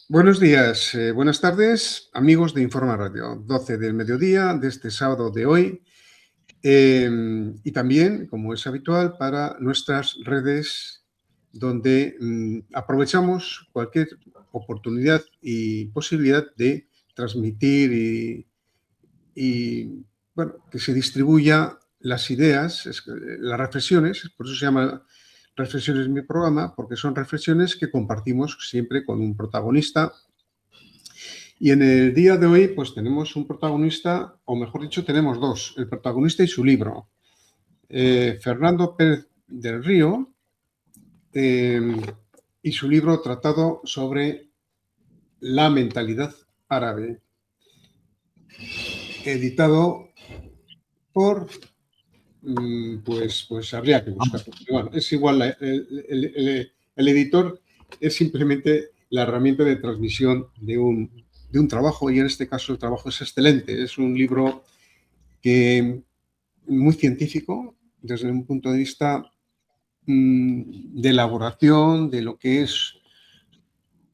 Buenos días, buenas tardes, amigos de Informa Radio, 12 del mediodía de este sábado de hoy, y también, como es habitual, para nuestras redes donde aprovechamos cualquier oportunidad y posibilidad de transmitir bueno, que se distribuya las ideas, las reflexiones, por eso se llama Reflexiones mi programa, porque son reflexiones que compartimos siempre con un protagonista. Y en el día de hoy, pues tenemos un protagonista, o mejor dicho, tenemos dos, el protagonista y su libro. Fernando Pérez del Río y su libro tratado sobre la mentalidad árabe, editado por, pues habría que buscarlo. Bueno, es igual, el editor es simplemente la herramienta de transmisión de un trabajo, y en este caso el trabajo es excelente. Es un libro muy científico desde un punto de vista de elaboración de lo que es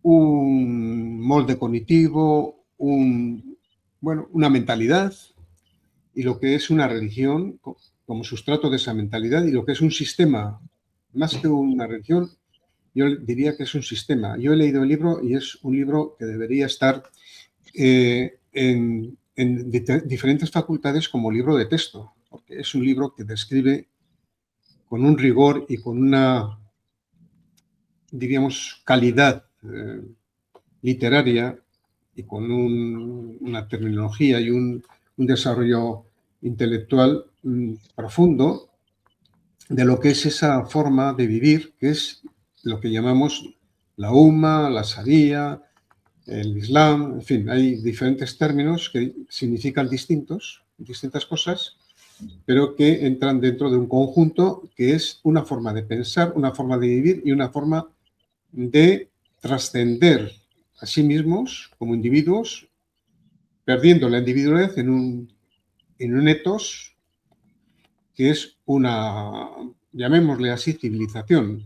un molde cognitivo, una mentalidad, y lo que es una religión como sustrato de esa mentalidad, y lo que es un sistema, más que una religión. Yo diría que es un sistema. Yo he leído el libro y es un libro que debería estar en diferentes facultades como libro de texto, porque es un libro que describe con un rigor y con una, diríamos, calidad literaria, y con una terminología y un desarrollo intelectual profundo de lo que es esa forma de vivir, que es lo que llamamos la Umma, la Sharia, el Islam. En fin, hay diferentes términos que significan distintas cosas, pero que entran dentro de un conjunto que es una forma de pensar, una forma de vivir y una forma de trascender a sí mismos como individuos, perdiendo la individualidad en un etos que es una, llamémosle así, civilización.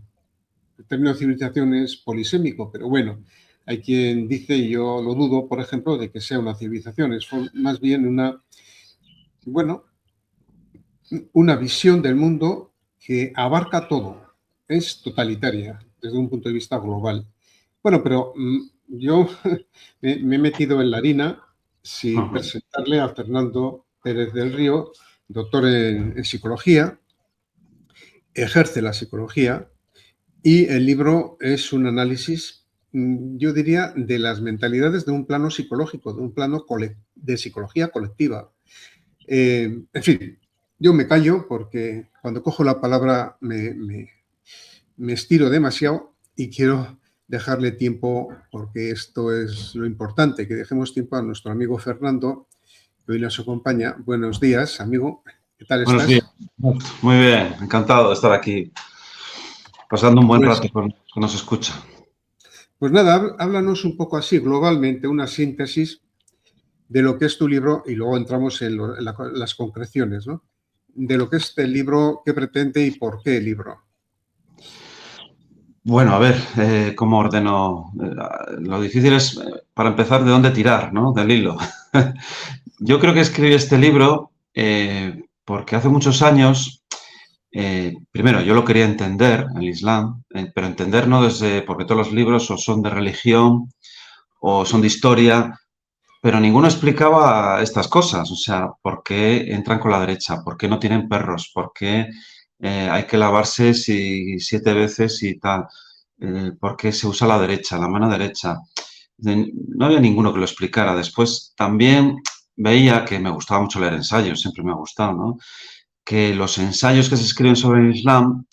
El término civilización es polisémico, pero bueno, hay quien dice, y yo lo dudo, por ejemplo, de que sea una civilización. Es más bien una visión del mundo que abarca todo, es totalitaria desde un punto de vista global. Bueno, pero yo me he metido en la harina sin presentarle a Fernando Pérez del Río, doctor en psicología, ejerce la psicología, y el libro es un análisis, yo diría, de las mentalidades de un plano psicológico, de un plano de psicología colectiva. En fin, yo me callo porque cuando cojo la palabra me estiro demasiado, y quiero dejarle tiempo, porque esto es lo importante, que dejemos tiempo a nuestro amigo Fernando, que hoy nos acompaña. Buenos días, amigo. ¿Qué tal Buenos días. estás? Muy bien, encantado de estar aquí, pasando un buen Pues, rato con que nos escucha. pues nada, háblanos un poco así, globalmente, una síntesis de lo que es tu libro, y luego entramos en las concreciones, ¿no? De lo que es el libro, qué pretende y por qué el libro. Bueno, a ver, ¿cómo ordeno? Lo difícil es, para empezar, de dónde tirar, ¿no? Del hilo. Yo creo que escribí este libro porque hace muchos años, primero, yo lo quería entender, el Islam, pero entender no desde, porque todos los libros o son de religión o son de historia, pero ninguno explicaba estas cosas, o sea, por qué entran con la derecha, por qué no tienen perros, por qué hay que lavarse 7 veces y tal, por qué se usa la derecha, la mano derecha. No había ninguno que lo explicara. Después también veía que me gustaba mucho leer ensayos, siempre me ha gustado, ¿no? Que los ensayos que se escriben sobre el Islam,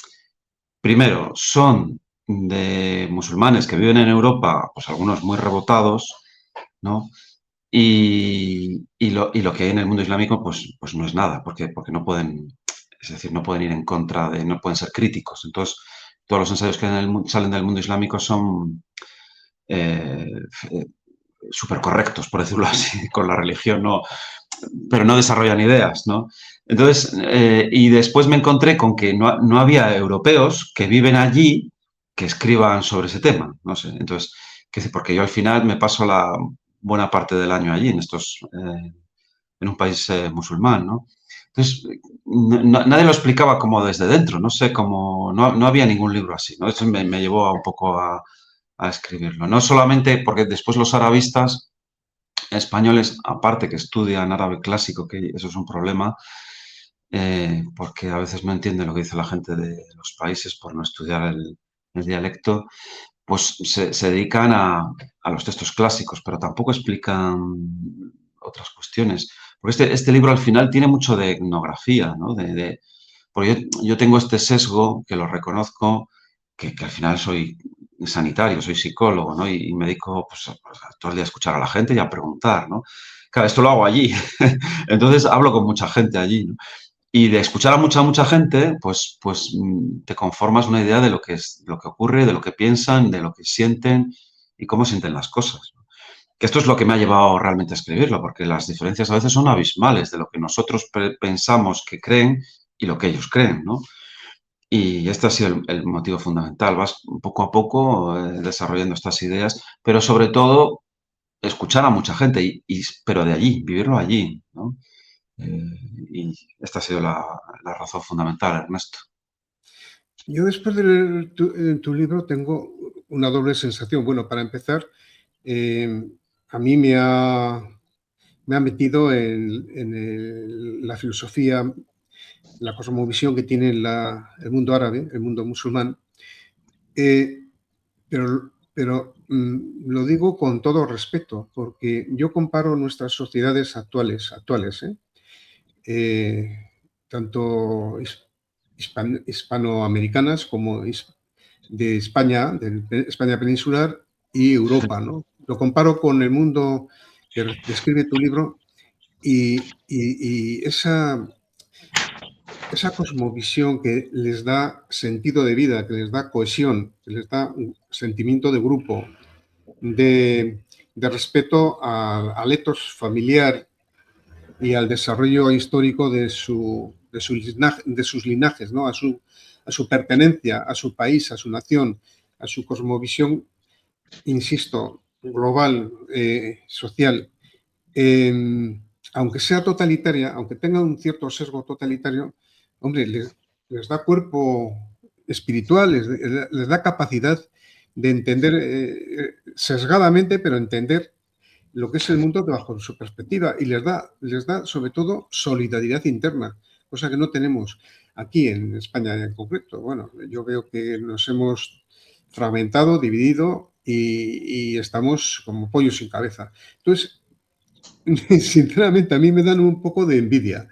primero, son de musulmanes que viven en Europa, pues algunos muy rebotados, ¿no? Y lo que hay en el mundo islámico, pues no es nada, porque no pueden, es decir, no pueden ir en contra de, no pueden ser críticos. Entonces, todos los ensayos que salen del mundo islámico son eh, súper correctos, por decirlo así, con la religión, no, pero no desarrollan ideas, ¿no? Entonces, y después me encontré con que no había europeos que viven allí que escriban sobre ese tema, no sé. Entonces, Porque yo al final me paso la buena parte del año allí, en un país musulmán, ¿no? Entonces, nadie lo explicaba como desde dentro, no sé cómo, no había ningún libro así, ¿no? Eso me llevó un poco a escribirlo. No solamente porque después los arabistas españoles, aparte que estudian árabe clásico, que eso es un problema, porque a veces no entienden lo que dice la gente de los países por no estudiar el dialecto, pues se dedican a los textos clásicos, pero tampoco explican otras cuestiones. Porque este libro al final tiene mucho de etnografía, ¿no? Porque yo tengo este sesgo, que lo reconozco, que al final soy sanitario, soy psicólogo, ¿no? Y me dedico pues, todo el día a escuchar a la gente y a preguntar, ¿no? Claro, esto lo hago allí. Entonces hablo con mucha gente allí, ¿no? Y de escuchar a mucha gente, pues te conformas una idea de lo que ocurre, de lo que piensan, de lo que sienten y cómo sienten las cosas, ¿no? Que esto es lo que me ha llevado realmente a escribirlo, porque las diferencias a veces son abismales de lo que nosotros pensamos que creen y lo que ellos creen, ¿no? Y este ha sido el motivo fundamental. Vas poco a poco desarrollando estas ideas, pero sobre todo escuchar a mucha gente, pero de allí, vivirlo allí, ¿no? Eh, y esta ha sido la razón fundamental, Ernesto. Yo después de leer tu libro tengo una doble sensación. Bueno, para empezar, a mí me ha metido en la filosofía, la cosmovisión que tiene el mundo árabe, el mundo musulmán. Pero lo digo con todo respeto, porque yo comparo nuestras sociedades actuales, tanto hispanoamericanas como de España, de España peninsular y Europa, ¿no? Lo comparo con el mundo que describe tu libro y esa cosmovisión que les da sentido de vida, que les da cohesión, que les da un sentimiento de grupo, de respeto al ethos familiar y al desarrollo histórico de sus linajes, ¿no? A su pertenencia, a su país, a su nación, a su cosmovisión, insisto, global, social. Aunque sea totalitaria, aunque tenga un cierto sesgo totalitario, hombre, les da cuerpo espiritual, les da capacidad de entender sesgadamente, pero entender lo que es el mundo bajo su perspectiva y les da sobre todo solidaridad interna, cosa que no tenemos aquí en España en concreto. Bueno, yo veo que nos hemos fragmentado, dividido y estamos como pollos sin cabeza. Entonces, sinceramente, a mí me dan un poco de envidia.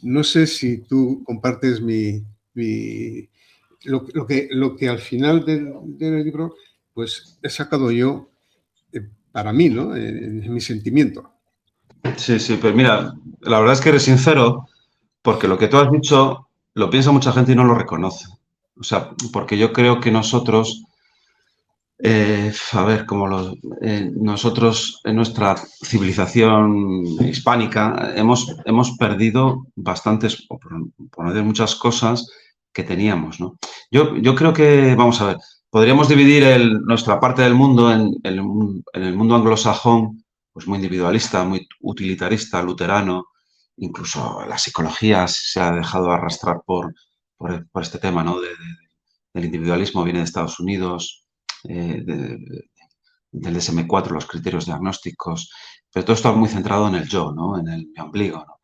No sé si tú compartes lo que al final del libro, pues he sacado yo para mí, ¿no? En mi sentimiento. Sí, sí, pero mira, la verdad es que eres sincero, porque lo que tú has dicho lo piensa mucha gente y no lo reconoce. O sea, porque yo creo que nosotros, a ver, nosotros en nuestra civilización hispánica hemos perdido bastantes, o por no decir muchas cosas que teníamos, ¿no? Yo creo que, vamos a ver, podríamos dividir nuestra parte del mundo en el mundo anglosajón, pues muy individualista, muy utilitarista, luterano, incluso la psicología se ha dejado arrastrar por este tema, ¿no? Del individualismo, viene de Estados Unidos, del DSM-4, los criterios diagnósticos, pero todo está muy centrado en el yo, ¿no? En el mi ombligo, ¿no?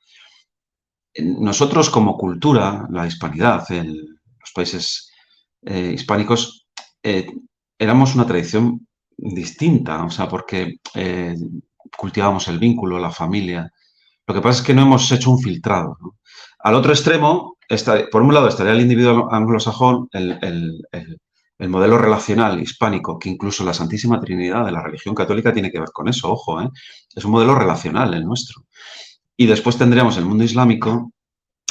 Nosotros como cultura, la hispanidad, los países hispánicos, eh, éramos una tradición distinta, o sea, porque cultivábamos el vínculo, la familia. Lo que pasa es que no hemos hecho un filtrado, ¿no? Al otro extremo, por un lado estaría el individuo anglosajón, el modelo relacional hispánico, que incluso la Santísima Trinidad de la religión católica tiene que ver con eso, ojo, ¿eh? Es un modelo relacional el nuestro. Y después tendríamos el mundo islámico,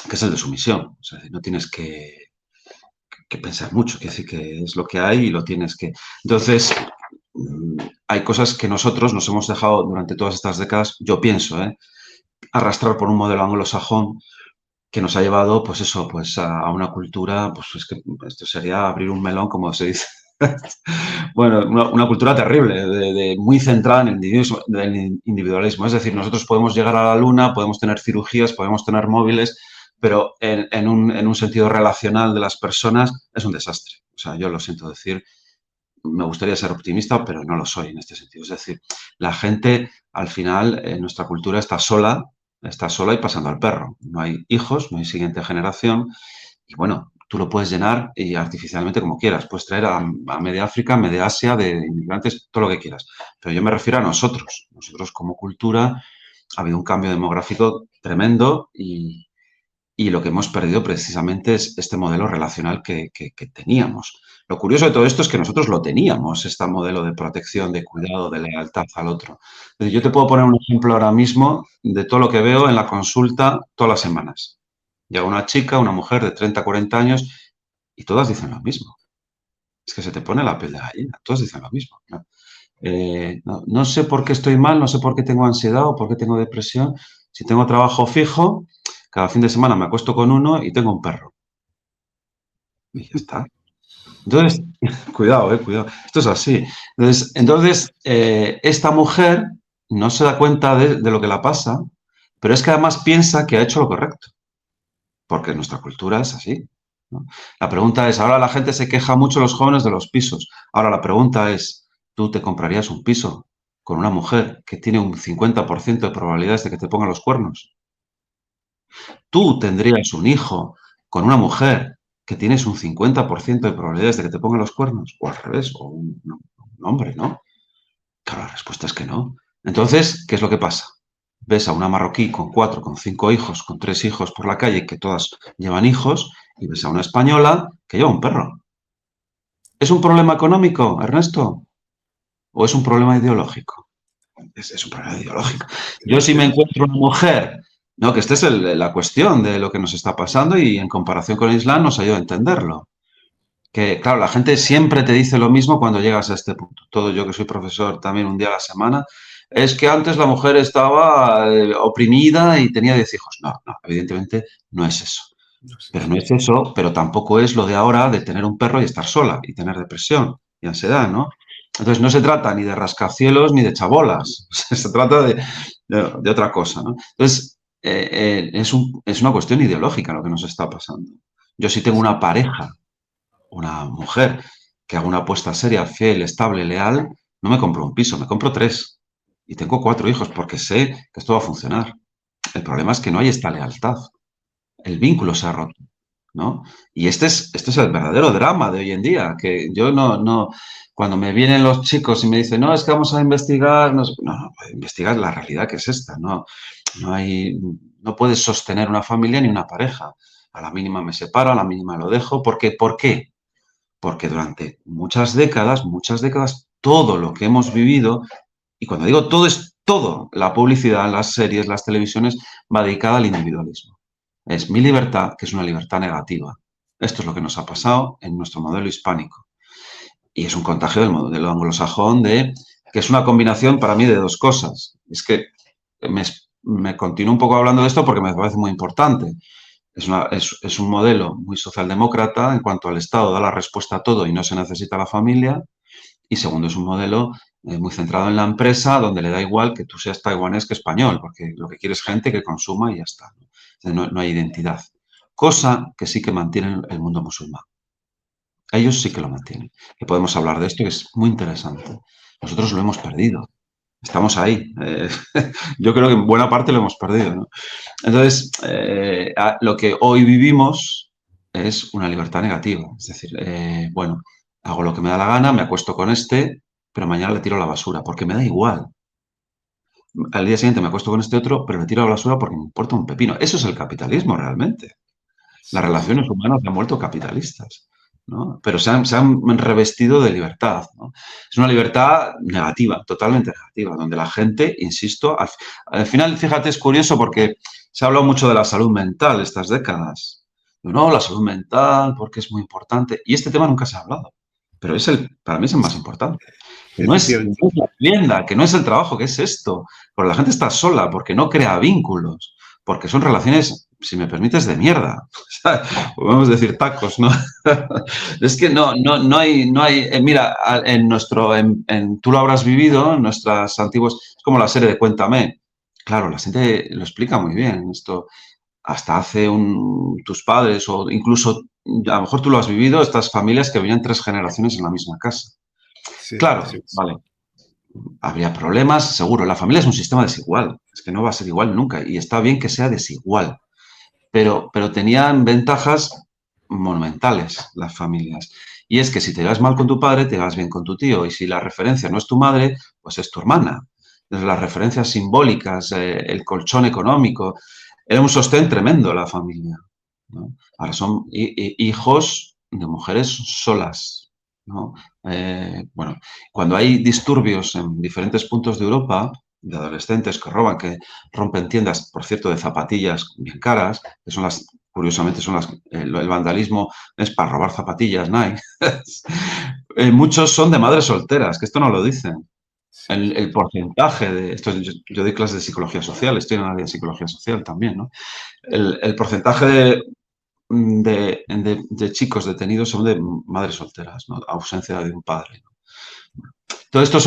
que es el de sumisión. O sea, no tienes que pensar mucho, que decir que es lo que hay y lo tienes que... Entonces, hay cosas que nosotros nos hemos dejado durante todas estas décadas, yo pienso, arrastrar por un modelo anglosajón que nos ha llevado, pues eso, pues a una cultura, pues es que esto sería abrir un melón, como se dice Bueno, una cultura terrible, muy centrada en el individualismo. Es decir, nosotros podemos llegar a la luna, podemos tener cirugías, podemos tener móviles, pero en un sentido relacional de las personas es un desastre. O sea, yo lo siento decir, me gustaría ser optimista, pero no lo soy en este sentido. Es decir, la gente, al final, en nuestra cultura está sola y pasando al perro. No hay hijos, no hay siguiente generación. Y bueno, tú lo puedes llenar y artificialmente como quieras. Puedes traer a media África, media Asia, de inmigrantes, todo lo que quieras. Pero yo me refiero a nosotros. Nosotros como cultura ha habido un cambio demográfico tremendo y lo que hemos perdido precisamente es este modelo relacional que teníamos. Lo curioso de todo esto es que nosotros lo teníamos, este modelo de protección, de cuidado, de lealtad al otro. Yo te puedo poner un ejemplo ahora mismo de todo lo que veo en la consulta todas las semanas. Llega una chica, una mujer de 30, 40 años y todas dicen lo mismo. Es que se te pone la piel de gallina, todas dicen lo mismo. No sé por qué estoy mal, no sé por qué tengo ansiedad o por qué tengo depresión. Si tengo trabajo fijo, cada fin de semana me acuesto con uno y tengo un perro. Y ya está. Entonces, cuidado, cuidado. Esto es así. Entonces, esta mujer no se da cuenta de lo que la pasa, pero es que además piensa que ha hecho lo correcto, porque nuestra cultura es así, ¿no? La pregunta es, ahora la gente se queja mucho, los jóvenes, de los pisos. Ahora la pregunta es, ¿tú te comprarías un piso con una mujer que tiene un 50% de probabilidades de que te ponga los cuernos? ¿Tú tendrías un hijo con una mujer que tienes un 50% de probabilidades de que te ponga los cuernos? O al revés, o un hombre, ¿no? Claro, la respuesta es que no. Entonces, ¿qué es lo que pasa? Ves a una marroquí con 4, con 5 hijos, con 3 hijos por la calle, que todas llevan hijos, y ves a una española que lleva un perro. ¿Es un problema económico, Ernesto? ¿O es un problema ideológico? Es un problema ideológico. Yo si me encuentro una mujer, no, que esta es la cuestión de lo que nos está pasando y en comparación con el Islam nos ayuda a entenderlo. Que, claro, la gente siempre te dice lo mismo cuando llegas a este punto. Todo yo que soy profesor también un día a la semana, es que antes la mujer estaba oprimida y tenía 10 hijos. No, no, evidentemente no es eso. Pero no es eso, pero tampoco es lo de ahora de tener un perro y estar sola y tener depresión y ansiedad, ¿no? Entonces no se trata ni de rascacielos ni de chabolas, se trata de otra cosa, ¿no? Entonces es una cuestión ideológica lo que nos está pasando. Yo sí tengo una pareja, una mujer que haga una apuesta seria, fiel, estable, leal, no me compro un piso, me compro 3 y tengo 4 hijos porque sé que esto va a funcionar. El problema es que no hay esta lealtad. El vínculo se ha roto, ¿no? Y este es el verdadero drama de hoy en día, que yo cuando me vienen los chicos y me dicen, no, es que vamos a investigar, no, investigar la realidad que es esta, no puedes sostener una familia ni una pareja. A la mínima me separo, a la mínima lo dejo. ¿Por qué? Porque durante muchas décadas, todo lo que hemos vivido, y cuando digo todo es todo, la publicidad, las series, las televisiones, va dedicada al individualismo. Es mi libertad, que es una libertad negativa. Esto es lo que nos ha pasado en nuestro modelo hispánico. Y es un contagio del modelo anglosajón que es una combinación para mí de dos cosas. Es que me continúo un poco hablando de esto porque me parece muy importante. Es un modelo muy socialdemócrata en cuanto al Estado da la respuesta a todo y no se necesita la familia. Y segundo, es un modelo muy centrado en la empresa donde le da igual que tú seas taiwanés que español, porque lo que quiere es gente que consuma y ya está. No hay identidad. Cosa que sí que mantiene el mundo musulmán. Ellos sí que lo mantienen. Y podemos hablar de esto, que es muy interesante. Nosotros lo hemos perdido. Estamos ahí. Yo creo que en buena parte lo hemos perdido, ¿no? Entonces, lo que hoy vivimos es una libertad negativa. Es decir, bueno, hago lo que me da la gana, me acuesto con este, pero mañana le tiro a la basura, porque me da igual. Al día siguiente me acuesto con este otro, pero le tiro a la basura porque me importa un pepino. Eso es el capitalismo realmente. Las relaciones humanas se han vuelto capitalistas, ¿no? Pero se han revestido de libertad, ¿no? Es una libertad negativa, totalmente negativa, donde la gente, insisto, al final, fíjate, es curioso porque se ha hablado mucho de la salud mental estas décadas. No, la salud mental, porque es muy importante. Y este tema nunca se ha hablado, pero para mí es el más importante. Que no es la vivienda, que no es el trabajo, que es esto. Porque la gente está sola, porque no crea vínculos, porque son relaciones si me permites, de mierda. Podemos decir tacos, ¿no? Es que no hay, mira, tú lo habrás vivido, en nuestras antiguas, es como la serie de Cuéntame. Claro, la gente lo explica muy bien. Esto hasta hace tus padres o incluso, a lo mejor tú lo has vivido, estas familias que vivían 3 generaciones en la misma casa. Sí, Claro, sí. vale. Habría problemas, seguro. La familia es un sistema desigual. Es que no va a ser igual nunca. Y está bien que sea desigual. Pero tenían ventajas monumentales las familias. Y es que si te llevas mal con tu padre, te llevas bien con tu tío. Y si la referencia no es tu madre, pues es tu hermana. Entonces, las referencias simbólicas, el colchón económico, era un sostén tremendo la familia, ¿no? Ahora son hijos de mujeres solas, ¿no? Bueno, cuando hay disturbios en diferentes puntos de Europa, de adolescentes que roban, que rompen tiendas, por cierto, de zapatillas bien caras, que son curiosamente, el vandalismo es para robar zapatillas, Nike. Muchos son de madres solteras, que esto no lo dicen. Sí. El porcentaje de esto, yo doy clases de psicología social, estoy en la área de psicología social también, ¿no? El porcentaje de chicos detenidos son de madres solteras, ¿no? Ausencia de un padre, ¿no? Todo esto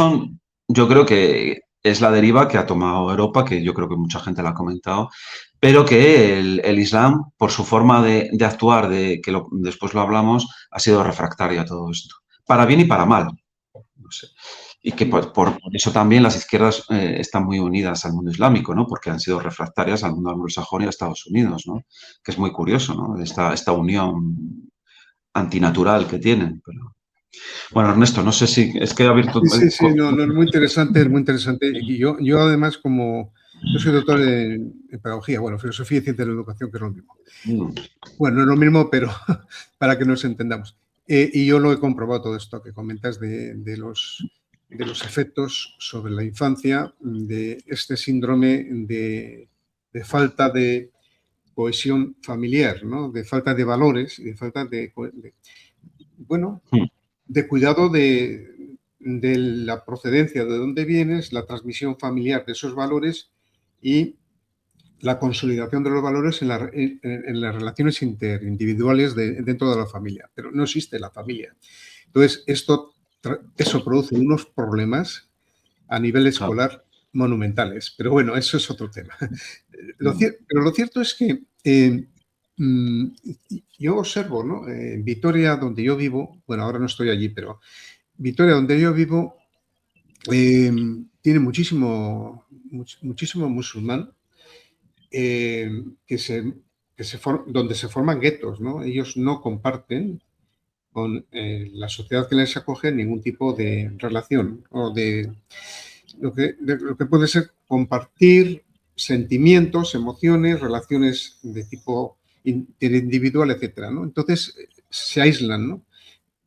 yo creo que es la deriva que ha tomado Europa, que yo creo que mucha gente la ha comentado, pero que el Islam, por su forma de actuar, después lo hablamos, ha sido refractaria a todo esto. Para bien y para mal. No sé. Y que por eso también las izquierdas están muy unidas al mundo islámico, ¿no? Porque han sido refractarias al mundo anglosajón y a Estados Unidos, ¿no? Que es muy curioso, ¿no? Esta unión antinatural que tienen. Pero... Bueno, Ernesto, no sé si es que ha abierto... Sí, no, es muy interesante, es muy interesante. Y yo además, yo soy doctor en pedagogía, bueno, filosofía y ciencia de la educación, que es lo mismo. Bueno, no es lo mismo, pero para que nos entendamos. Y yo lo he comprobado todo esto que comentas de los efectos sobre la infancia, de este síndrome de falta de cohesión familiar, ¿no? De falta de valores, de falta de cuidado de la procedencia, de dónde vienes, la transmisión familiar de esos valores y la consolidación de los valores en las relaciones interindividuales dentro de la familia. Pero no existe la familia. Entonces, eso produce unos problemas a nivel escolar monumentales. Pero bueno, eso es otro tema. Pero lo cierto es que yo observo, ¿no? En Vitoria, donde yo vivo, bueno, ahora no estoy allí, pero Vitoria, donde yo vivo, tiene muchísimo musulmán donde se forman guetos, ¿no? Ellos no comparten con la sociedad que les acoge ningún tipo de relación o de lo que puede ser compartir sentimientos, emociones, relaciones de tipo interindividual, etcétera, ¿no? Entonces se aíslan, ¿no?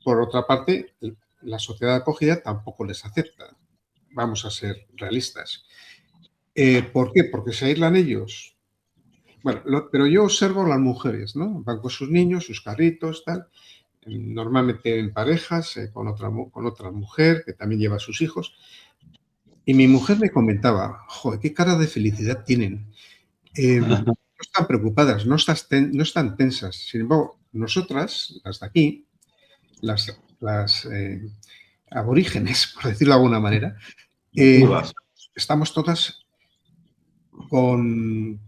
Por otra parte, la sociedad acogida tampoco les acepta. Vamos a ser realistas. ¿Por qué? Porque se aíslan ellos. Bueno, pero yo observo a las mujeres, ¿no? Van con sus niños, sus carritos, tal, normalmente en parejas, con otra mujer que también lleva a sus hijos. Y mi mujer me comentaba, joder, qué cara de felicidad tienen. No están preocupadas, no están tensas. Sin embargo, nosotras, las de aquí, las aborígenes, por decirlo de alguna manera, estamos todas con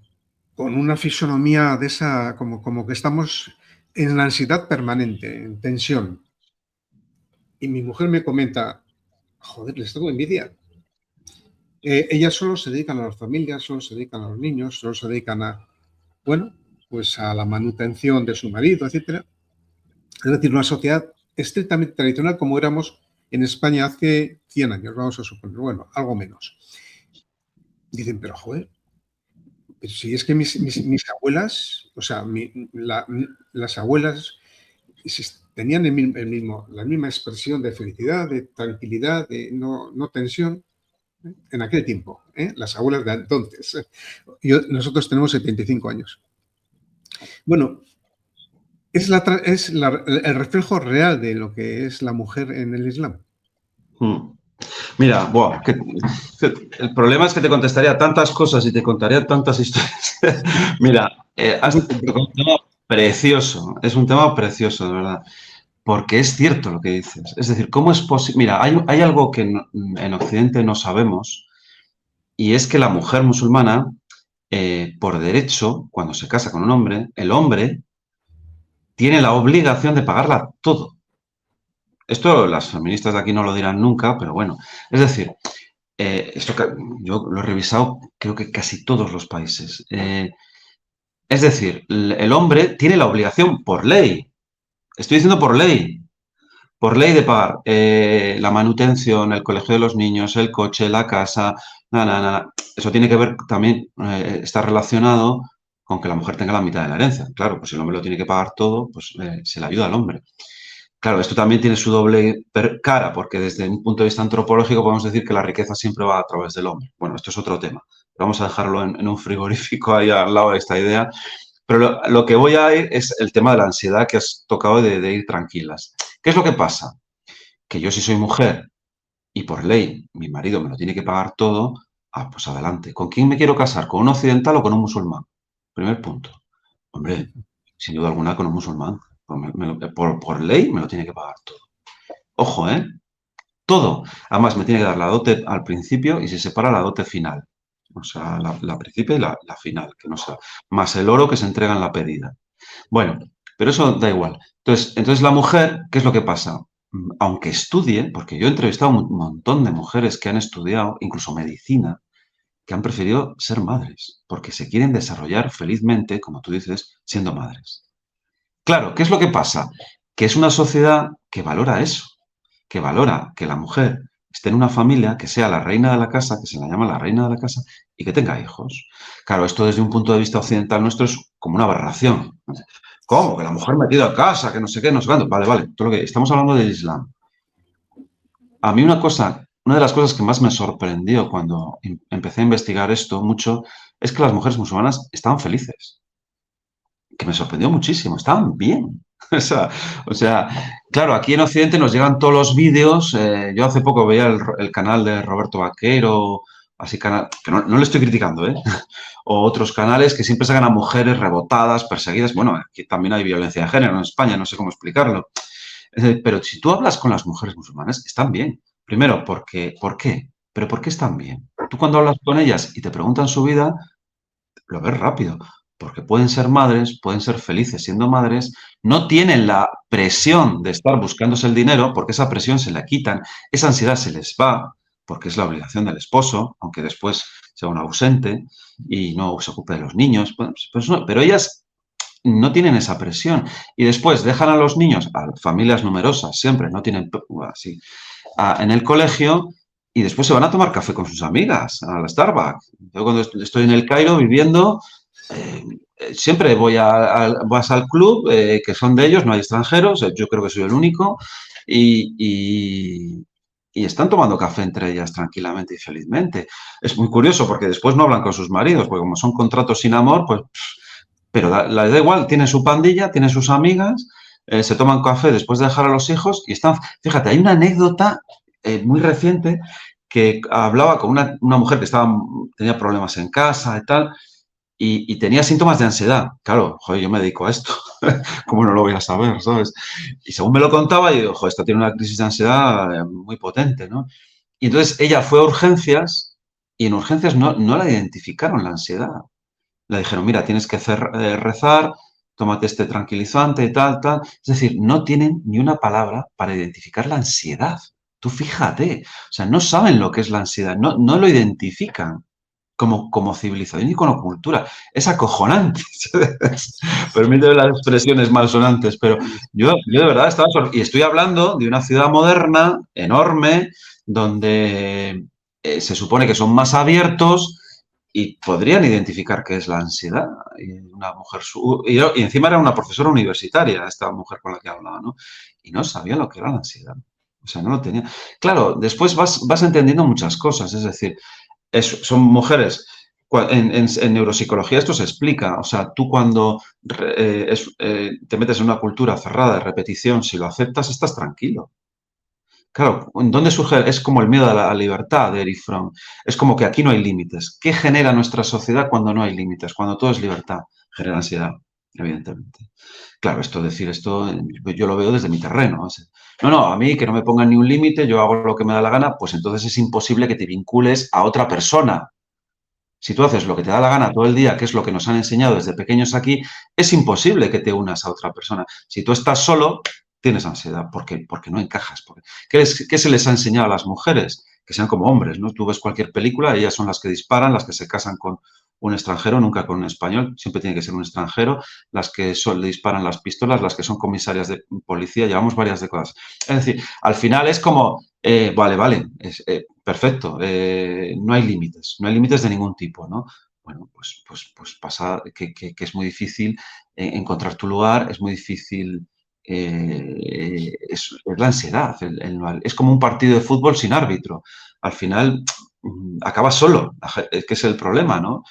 una fisonomía de esa, como que estamos en la ansiedad permanente, en tensión. Y mi mujer me comenta, joder, les tengo envidia. Ellas solo se dedican a las familias, solo se dedican a los niños, solo se dedican a la manutención de su marido, etcétera. Es decir, una sociedad estrictamente tradicional como éramos en España hace 100 años, vamos a suponer, bueno, algo menos. Dicen, pero joder, pero si es que mis abuelas, o sea, las abuelas tenían la misma expresión de felicidad, de tranquilidad, de no tensión, en aquel tiempo, las abuelas de entonces. Nosotros tenemos 75 años. Bueno, es el reflejo real de lo que es la mujer en el Islam. Mira, buah, el problema es que te contestaría tantas cosas y te contaría tantas historias. Mira, has tocado un tema precioso, es un tema precioso, de verdad, porque es cierto lo que dices. Es decir, ¿cómo es posible? Mira, hay algo que en Occidente no sabemos y es que la mujer musulmana, por derecho, cuando se casa con un hombre, el hombre tiene la obligación de pagarla todo. Esto las feministas de aquí no lo dirán nunca, pero bueno, es decir, esto que yo lo he revisado, creo que casi todos los países. Es decir, el hombre tiene la obligación por ley, estoy diciendo por ley de pagar la manutención, el colegio de los niños, el coche, la casa, nada, nada, nada. Eso tiene que ver también, está relacionado con que la mujer tenga la mitad de la herencia. Claro, pues si el hombre lo tiene que pagar todo, pues se le ayuda al hombre. Claro, esto también tiene su doble cara, porque desde un punto de vista antropológico podemos decir que la riqueza siempre va a través del hombre. Bueno, esto es otro tema. Vamos a dejarlo en un frigorífico ahí al lado de esta idea. Pero lo que voy a ir es el tema de la ansiedad que has tocado de ir tranquilas. ¿Qué es lo que pasa? Que yo si soy mujer y por ley mi marido me lo tiene que pagar todo, pues adelante. ¿Con quién me quiero casar? ¿Con un occidental o con un musulmán? Primer punto. Hombre, sin duda alguna con un musulmán. Por ley me lo tiene que pagar todo. Ojo, ¿eh? Todo. Además, me tiene que dar la dote al principio y se separa la dote final. O sea, la principio y la final, que no sea. Más el oro que se entrega en la pedida. Bueno, pero eso da igual. Entonces la mujer, ¿qué es lo que pasa? Aunque estudie, porque yo he entrevistado a un montón de mujeres que han estudiado, incluso medicina, que han preferido ser madres, porque se quieren desarrollar felizmente, como tú dices, siendo madres. Claro, ¿qué es lo que pasa? Que es una sociedad que valora eso, que valora que la mujer esté en una familia, que sea la reina de la casa, que se la llama la reina de la casa, y que tenga hijos. Claro, esto desde un punto de vista occidental nuestro es como una aberración. ¿Cómo? Que la mujer metida a casa, que no sé qué, no sé cuánto. Vale, vale, todo lo que estamos hablando del Islam. A mí una de las cosas que más me sorprendió cuando empecé a investigar esto mucho, es que las mujeres musulmanas estaban felices, que me sorprendió muchísimo, estaban bien. O sea, claro, aquí en Occidente nos llegan todos los vídeos. Yo hace poco veía el canal de Roberto Vaquero, así canal, que no le estoy criticando, ¿eh? O otros canales que siempre sacan a mujeres rebotadas, perseguidas. Bueno, aquí también hay violencia de género en España, no sé cómo explicarlo. Pero si tú hablas con las mujeres musulmanas, están bien. Primero, porque, ¿por qué? Pero ¿por qué están bien? Tú cuando hablas con ellas y te preguntan su vida, lo ves rápido, porque pueden ser madres, pueden ser felices siendo madres, no tienen la presión de estar buscándose el dinero, porque esa presión se la quitan, esa ansiedad se les va, porque es la obligación del esposo, aunque después sea un ausente y no se ocupe de los niños, pero ellas no tienen esa presión. Y después dejan a los niños, a familias numerosas siempre, no tienen así, en el colegio y después se van a tomar café con sus amigas, a la Starbucks. Yo cuando estoy en el Cairo viviendo, eh, siempre vas al club, que son de ellos, no hay extranjeros, yo creo que soy el único, y, y- y están tomando café entre ellas tranquilamente y felizmente. Es muy curioso porque después no hablan con sus maridos, porque como son contratos sin amor, pues pero les da igual, tiene su pandilla, tiene sus amigas, se toman café después de dejar a los hijos y están... Fíjate, hay una anécdota muy reciente que hablaba con una mujer que tenía problemas en casa y tal, y tenía síntomas de ansiedad. Claro, joder, yo me dedico a esto, ¿cómo no lo voy a saber, sabes? Y según me lo contaba, yo digo, joder, esta tiene una crisis de ansiedad muy potente, ¿no? Y entonces ella fue a urgencias y en urgencias no la identificaron la ansiedad. Le dijeron, mira, tienes que rezar, tómate este tranquilizante y tal, tal. Es decir, no tienen ni una palabra para identificar la ansiedad. Tú fíjate, o sea, no saben lo que es la ansiedad, no lo identifican como civilización y como cultura. Es acojonante. Permíteme las expresiones malsonantes, pero yo de verdad estaba y estoy hablando de una ciudad moderna, enorme, donde se supone que son más abiertos y podrían identificar qué es la ansiedad. Y una mujer y encima era una profesora universitaria, esta mujer con la que hablaba, ¿no? Y no sabía lo que era la ansiedad. O sea, no lo tenía. Claro, después vas entendiendo muchas cosas, es decir, son mujeres. En neuropsicología esto se explica. O sea, tú cuando te metes en una cultura cerrada de repetición, si lo aceptas, estás tranquilo. Claro, ¿dónde surge? Es como el miedo a la libertad de Erich Fromm. Es como que aquí no hay límites. ¿Qué genera nuestra sociedad cuando no hay límites? Cuando todo es libertad, genera ansiedad, evidentemente. Claro, decir esto, yo lo veo desde mi terreno. No, no, a mí que no me pongan ni un límite, yo hago lo que me da la gana, pues entonces es imposible que te vincules a otra persona. Si tú haces lo que te da la gana todo el día, que es lo que nos han enseñado desde pequeños aquí, es imposible que te unas a otra persona. Si tú estás solo, tienes ansiedad, porque no encajas. ¿Qué se les ha enseñado a las mujeres? Que sean como hombres, ¿no? Tú ves cualquier película, ellas son las que disparan, las que se casan con un extranjero, nunca con un español, siempre tiene que ser un extranjero, las que le disparan las pistolas, las que son comisarias de policía, llevamos varias décadas. Es decir, al final es como, vale, perfecto, no hay límites de ningún tipo, ¿no? Bueno, pues pasa que es muy difícil encontrar tu lugar, es muy difícil, es la ansiedad, es como un partido de fútbol sin árbitro. Al final acabas solo, que es el problema, ¿no?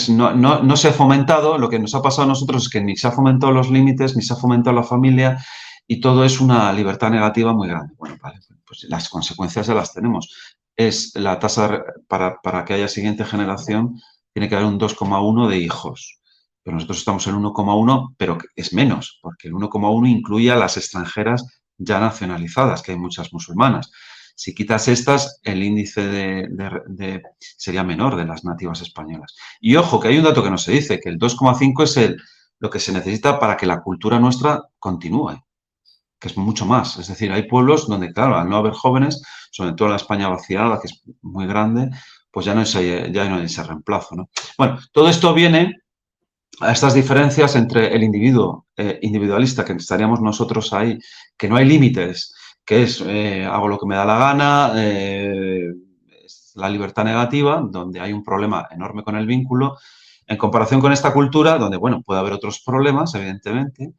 No se ha fomentado, lo que nos ha pasado a nosotros es que ni se ha fomentado los límites, ni se ha fomentado la familia y todo es una libertad negativa muy grande. Bueno, vale, pues las consecuencias ya las tenemos. Es la tasa para que haya siguiente generación, tiene que haber un 2,1 de hijos. Pero nosotros estamos en 1,1, pero es menos, porque el 1,1 incluye a las extranjeras ya nacionalizadas, que hay muchas musulmanas. Si quitas estas, el índice sería menor de las nativas españolas. Y ojo, que hay un dato que no se dice, que el 2,5 es lo que se necesita para que la cultura nuestra continúe, que es mucho más. Es decir, hay pueblos donde, claro, al no haber jóvenes, sobre todo en la España vaciada, que es muy grande, pues ya no hay ese reemplazo, ¿no? Bueno, todo esto viene a estas diferencias entre el individuo individualista, que estaríamos nosotros ahí, que no hay límites, que es hago lo que me da la gana, es la libertad negativa, donde hay un problema enorme con el vínculo, en comparación con esta cultura, donde, bueno, puede haber otros problemas, evidentemente,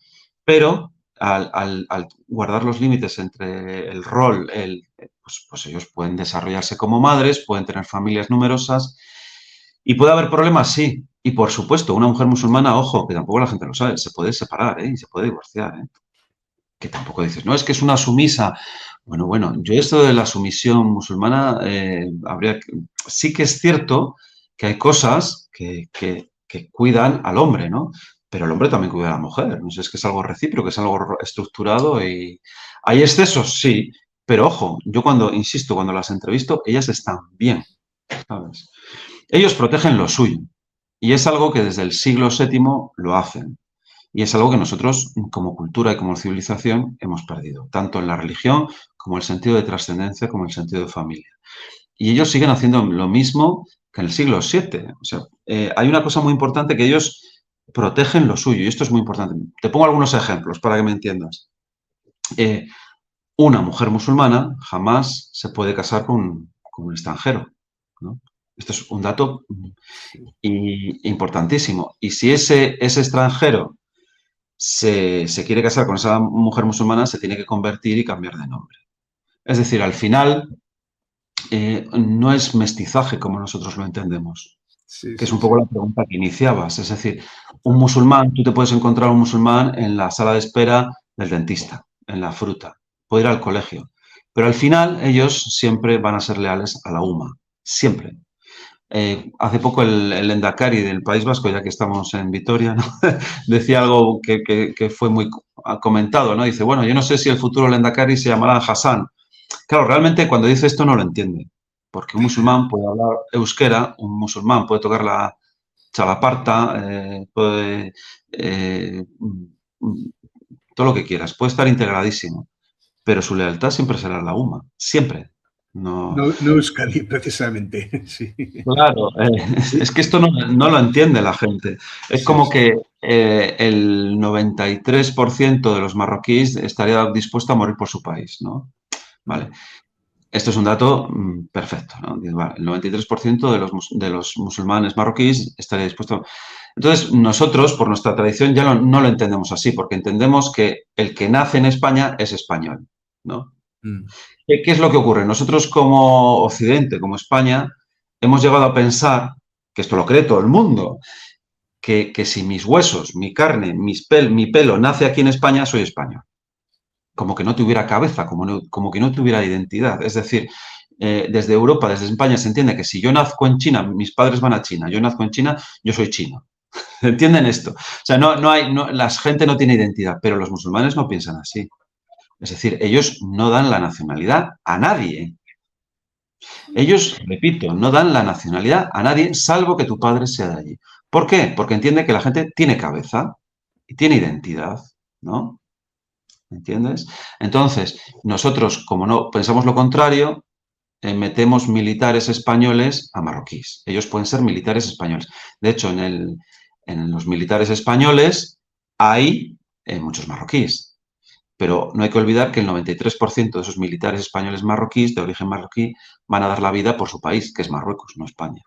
pero al guardar los límites entre el rol, pues ellos pueden desarrollarse como madres, pueden tener familias numerosas. ¿Y puede haber problemas? Sí. Y por supuesto, una mujer musulmana, ojo, que tampoco la gente lo sabe, se puede separar, ¿eh? Y se puede divorciar, ¿eh? Que tampoco dices, no, es que es una sumisa. Bueno, yo esto de la sumisión musulmana, sí que es cierto que hay cosas que cuidan al hombre, ¿no? Pero el hombre también cuida a la mujer. No sé, es que es algo recíproco, es algo estructurado y... ¿Hay excesos? Sí. Pero ojo, yo insisto, cuando las entrevisto, ellas están bien, ¿sabes? Ellos protegen lo suyo y es algo que desde el siglo VII lo hacen. Y es algo que nosotros, como cultura y como civilización, hemos perdido, tanto en la religión como el sentido de trascendencia, como el sentido de familia. Y ellos siguen haciendo lo mismo que en el siglo VII. O sea, hay una cosa muy importante, que ellos protegen lo suyo, y esto es muy importante. Te pongo algunos ejemplos para que me entiendas. Una mujer musulmana jamás se puede casar con un extranjero, ¿no? Esto es un dato importantísimo. Y si ese extranjero se quiere casar con esa mujer musulmana, se tiene que convertir y cambiar de nombre. Es decir, al final no es mestizaje como nosotros lo entendemos, Sí, que es sí, un poco sí. la pregunta que iniciabas. Es decir, un musulmán, tú te puedes encontrar un musulmán en la sala de espera del dentista, en la fruta, puede ir al colegio, pero al final ellos siempre van a ser leales a la UMA, siempre. Hace poco el Lehendakari del País Vasco, ya que estamos en Vitoria, ¿no? Decía algo que fue muy comentado, ¿no? Dice, bueno, yo no sé si el futuro Lehendakari se llamará Hassan. Claro, realmente cuando dice esto no lo entiende, porque un musulmán puede hablar euskera, un musulmán puede tocar la chalaparta, puede todo lo que quieras, puede estar integradísimo, pero su lealtad siempre será la UMA, siempre. No, No, no Euskadi, precisamente. Sí, claro, es que esto no lo entiende la gente. Es sí, como sí. que el 93% de los marroquíes estaría dispuesto a morir por su país, ¿no? Vale. Esto es un dato perfecto, ¿no? Vale, el 93% de los musulmanes marroquíes estaría dispuesto. Entonces, nosotros, por nuestra tradición, ya no lo entendemos así, porque entendemos que el que nace en España es español, ¿no? Mm. ¿Qué es lo que ocurre? Nosotros como Occidente, como España, hemos llegado a pensar, que esto lo cree todo el mundo, que si mis huesos, mi carne, mi pelo nace aquí en España, soy español. como que no tuviera cabeza, como que no tuviera identidad. Es decir, desde Europa, desde España, se entiende que si yo nazco en China, mis padres van a China, yo nazco en China, yo soy chino. ¿Entienden esto? O sea, la gente no tiene identidad, pero los musulmanes no piensan así. Es decir, ellos no dan la nacionalidad a nadie. Ellos, repito, no dan la nacionalidad a nadie, salvo que tu padre sea de allí. ¿Por qué? Porque entiende que la gente tiene cabeza y tiene identidad, ¿no? ¿Entiendes? Entonces, nosotros, como no pensamos lo contrario, metemos militares españoles a marroquíes. Ellos pueden ser militares españoles. De hecho, en los militares españoles hay muchos marroquíes. Pero no hay que olvidar que el 93% de esos militares españoles marroquíes, de origen marroquí, van a dar la vida por su país, que es Marruecos, no España.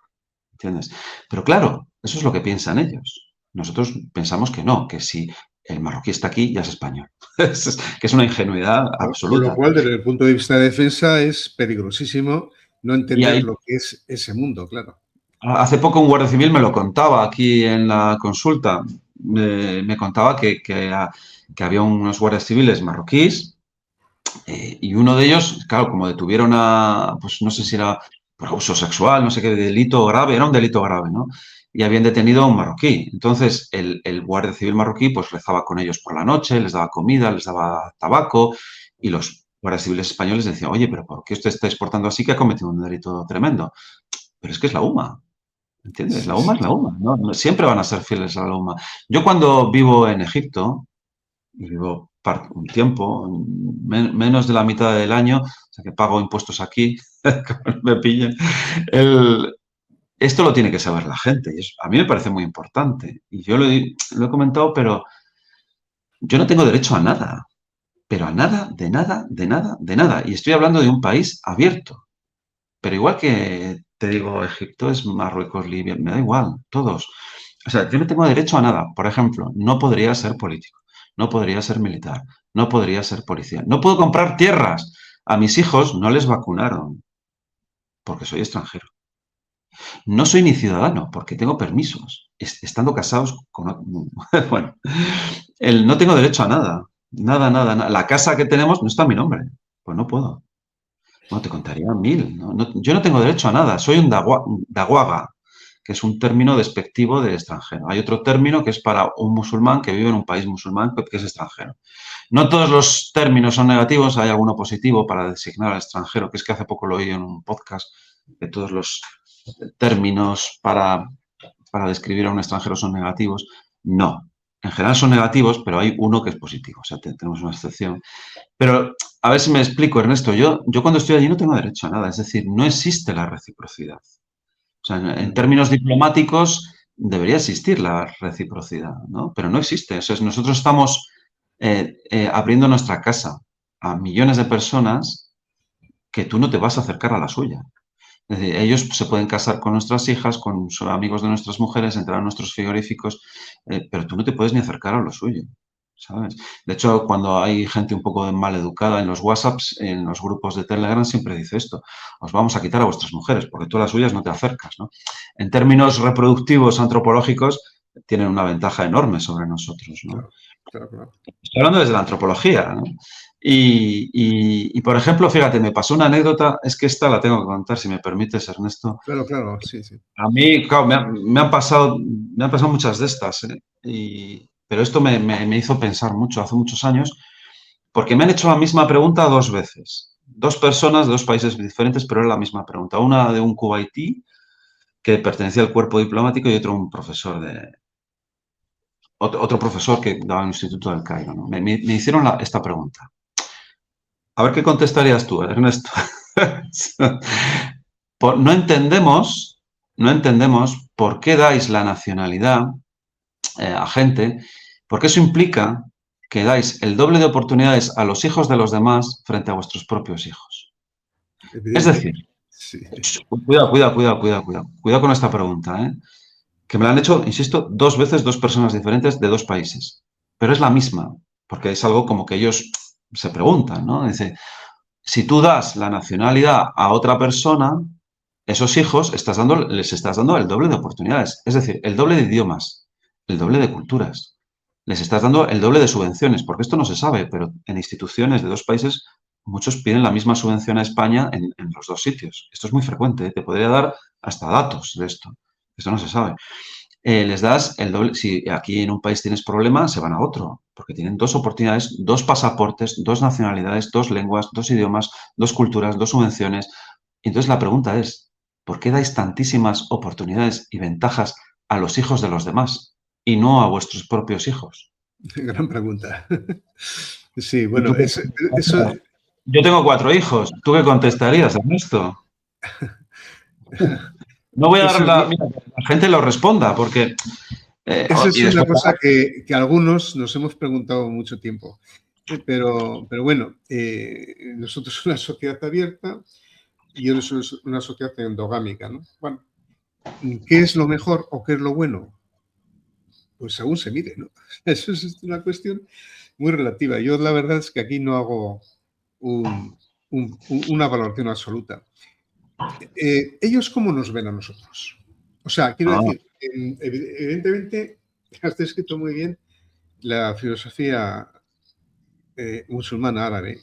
¿Entiendes? Pero claro, eso es lo que piensan ellos. Nosotros pensamos que no, que si el marroquí está aquí, ya es español. Que es una ingenuidad Con lo absoluta. cual, desde el punto de vista de defensa, es peligrosísimo no Y entender ahí, lo que es ese mundo, claro. hace poco un guardia civil me lo contaba aquí en la consulta. Me contaba que había unos guardias civiles marroquíes y uno de ellos, claro, como detuvieron pues no sé si era por abuso sexual, no sé qué delito grave, era un delito grave, ¿no? Y habían detenido a un marroquí. Entonces, el guardia civil marroquí, pues rezaba con ellos por la noche, les daba comida, les daba tabaco, y los guardias civiles españoles decían, oye, pero ¿por qué usted está exportando así que ha cometido un delito tremendo? Pero es que es la UMA, ¿entiendes? Sí, La UMA sí, es la UMA, ¿no? Siempre van a ser fieles a la UMA. Yo cuando vivo en Egipto, y vivo un tiempo, menos de la mitad del año, o sea que pago impuestos aquí, me pillen. Esto lo tiene que saber la gente y a mí me parece muy importante. Y yo lo he comentado, pero yo no tengo derecho a nada, pero a nada, de nada, de nada, de nada. Y estoy hablando de un país abierto. Pero igual que te digo, Egipto es Marruecos, Libia, me da igual, todos. O sea, yo no tengo derecho a nada. Por ejemplo, no podría ser político, no podría ser militar, no podría ser policía. No puedo comprar tierras. A mis hijos no les vacunaron porque soy extranjero. No soy ni ciudadano porque tengo permisos, estando casados con... Bueno, no tengo derecho a nada. Nada, nada, nada. La casa que tenemos no está a mi nombre. Pues no puedo. Bueno, te contaría mil. ¿No? Yo no tengo derecho a nada. Soy un daguaga, que es un término despectivo de extranjero. Hay otro término que es para un musulmán que vive en un país musulmán que es extranjero. No todos los términos son negativos, hay alguno positivo para designar al extranjero, que es que hace poco lo oí en un podcast, que todos los términos para describir a un extranjero son negativos. No. En general son negativos, pero hay uno que es positivo. O sea, tenemos una excepción. Pero a ver si me explico, Ernesto. Yo cuando estoy allí no tengo derecho a nada. Es decir, no existe la reciprocidad. O sea, en términos diplomáticos debería existir la reciprocidad, ¿no? Pero no existe. O sea, nosotros estamos abriendo nuestra casa a millones de personas que tú no te vas a acercar a la suya. Es decir, ellos se pueden casar con nuestras hijas, con amigos de nuestras mujeres, entrar a nuestros frigoríficos, pero tú no te puedes ni acercar a lo suyo, ¿sabes? De hecho, cuando hay gente un poco mal educada en los WhatsApps, en los grupos de Telegram, siempre dice esto, os vamos a quitar a vuestras mujeres, porque tú a las suyas no te acercas, ¿no? En términos reproductivos, antropológicos, tienen una ventaja enorme sobre nosotros, ¿no? claro, claro, claro. Estoy hablando desde la antropología, ¿no? Por ejemplo, fíjate, me pasó una anécdota, es que esta la tengo que contar, si me permites, Ernesto. Claro, claro, sí, sí. A mí, claro, me han pasado muchas de estas, ¿eh? Pero esto me hizo pensar mucho hace muchos años, porque me han hecho la misma pregunta dos veces. Dos personas de dos países diferentes, pero era la misma pregunta. Una de un cubaití que pertenecía al cuerpo diplomático y un profesor otro profesor que daba en el Instituto del Cairo, ¿no? Me hicieron esta pregunta. A ver qué contestarías tú, Ernesto. No entendemos por qué dais la nacionalidad a gente, porque eso implica que dais el doble de oportunidades a los hijos de los demás frente a vuestros propios hijos. Es Evidente. decir, Sí. cuidado con esta pregunta, ¿eh? Que me la han hecho, insisto, dos veces dos personas diferentes de dos países, pero es la misma, porque es algo como que ellos se preguntan, ¿no? Dice, si tú das la nacionalidad a otra persona, esos hijos les estás dando el doble de oportunidades, es decir, el doble de idiomas, el doble de culturas, les estás dando el doble de subvenciones, porque esto no se sabe, pero en instituciones de dos países muchos piden la misma subvención a España en los dos sitios. Esto es muy frecuente, ¿eh? Te podría dar hasta datos de esto. Esto no se sabe. Les das el doble. Si aquí en un país tienes problemas, se van a otro, porque tienen dos oportunidades, dos pasaportes, dos nacionalidades, dos lenguas, dos idiomas, dos culturas, dos subvenciones. Y entonces la pregunta es, ¿por qué dais tantísimas oportunidades y ventajas a los hijos de los demás y no a vuestros propios hijos? Gran pregunta. Sí, ¿Y bueno, tú qué eso, contestarías? Yo tengo 4 hijos. ¿Tú qué contestarías, Ernesto? No voy a dar eso, mira, que la gente lo responda, porque... eso y es una después... cosa que algunos nos hemos preguntado mucho tiempo. Pero bueno, nosotros somos una sociedad abierta y ellos son una sociedad endogámica, ¿no? Bueno, ¿qué es lo mejor o qué es lo bueno? Pues según se mire, ¿no? Eso es una cuestión muy relativa. Yo la verdad es que aquí no hago una valoración absoluta. ¿Ellos cómo nos ven a nosotros? O sea, quiero Ah, decir, evidentemente, has descrito muy bien la filosofía musulmana árabe,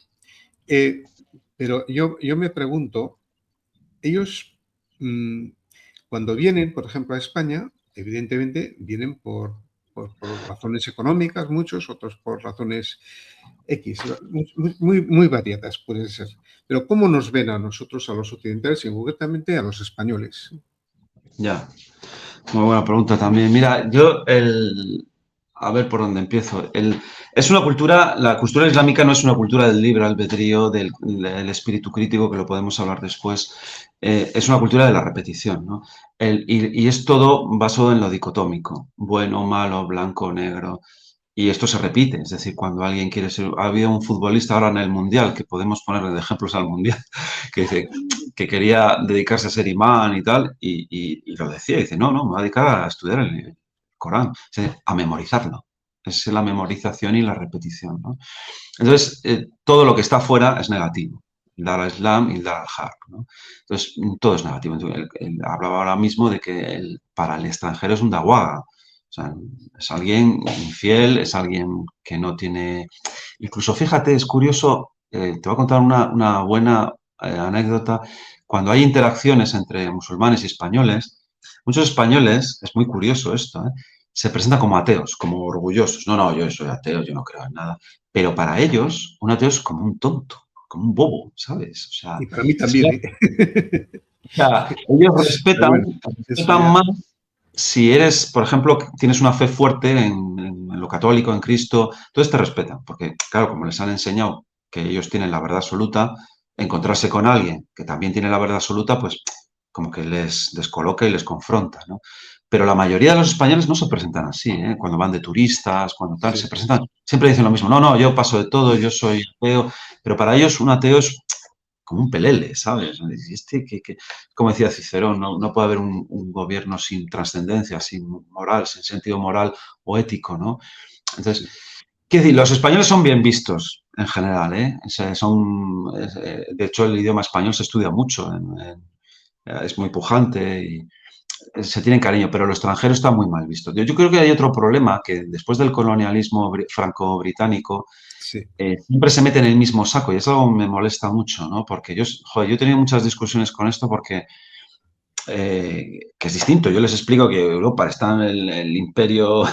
eh, pero yo me pregunto, ellos mmm, cuando vienen, por ejemplo, a España, evidentemente vienen por razones económicas, muchos, otros por razones X, muy variadas pueden ser. Pero ¿cómo nos ven a nosotros, a los occidentales y concretamente a los españoles? ya. Muy buena pregunta también. Mira, a ver por dónde empiezo. Es una cultura, la cultura islámica no es una cultura del libre albedrío, del espíritu crítico, que lo podemos hablar después. Es una cultura de la repetición, ¿no? Y es todo basado en lo dicotómico, bueno, malo, blanco, negro. Y esto se repite, es decir, cuando alguien quiere ser... Ha habido un futbolista ahora en el Mundial, que podemos ponerle de ejemplos al Mundial, que dice que quería dedicarse a ser imán y tal, y lo decía, dice, no, me voy a dedicar a estudiar el Corán, a memorizarlo. Es la memorización y la repetición, ¿no? Entonces, todo lo que está fuera es negativo. Dar al Islam y dar al Haq, ¿no? Entonces, todo es negativo. Entonces, él hablaba ahora mismo de que para el extranjero es un dawaga. O sea, es alguien infiel, es alguien que no tiene... Incluso, fíjate, es curioso, te voy a contar una buena anécdota. Cuando hay interacciones entre musulmanes y españoles, muchos españoles, es muy curioso esto, se presentan como ateos, como orgullosos. No, yo soy ateo, yo no creo en nada. Pero para ellos, un ateo es como un tonto, como un bobo, ¿sabes? O sea, Y para mí es que, también, ¿eh? o sea, ellos Pero bueno, eso respetan ya. más si eres, por ejemplo, tienes una fe fuerte en lo católico, en Cristo, entonces te respetan, porque claro, como les han enseñado que ellos tienen la verdad absoluta, encontrarse con alguien que también tiene la verdad absoluta, pues como que les descoloca y les confronta, ¿no? Pero la mayoría de los españoles no se presentan así, ¿eh? Cuando van de turistas, cuando tal, Sí, se sí. presentan, siempre dicen lo mismo, no, yo paso de todo, yo soy ateo, pero para ellos un ateo es como un pelele, ¿sabes? Y como decía Cicerón, no puede haber un gobierno sin trascendencia, sin moral, sin sentido moral o ético, ¿no? Entonces, Sí. quiero decir, los españoles son bien vistos en general, ¿eh? O sea, de hecho, el idioma español se estudia mucho, es muy pujante y se tienen cariño, pero lo extranjero está muy mal visto. Yo creo que hay otro problema, que después del colonialismo franco-británico, Sí. siempre se mete en el mismo saco y eso me molesta mucho, ¿no? Porque yo he tenido muchas discusiones con esto porque que es distinto. Yo les explico que Europa está en el imperio,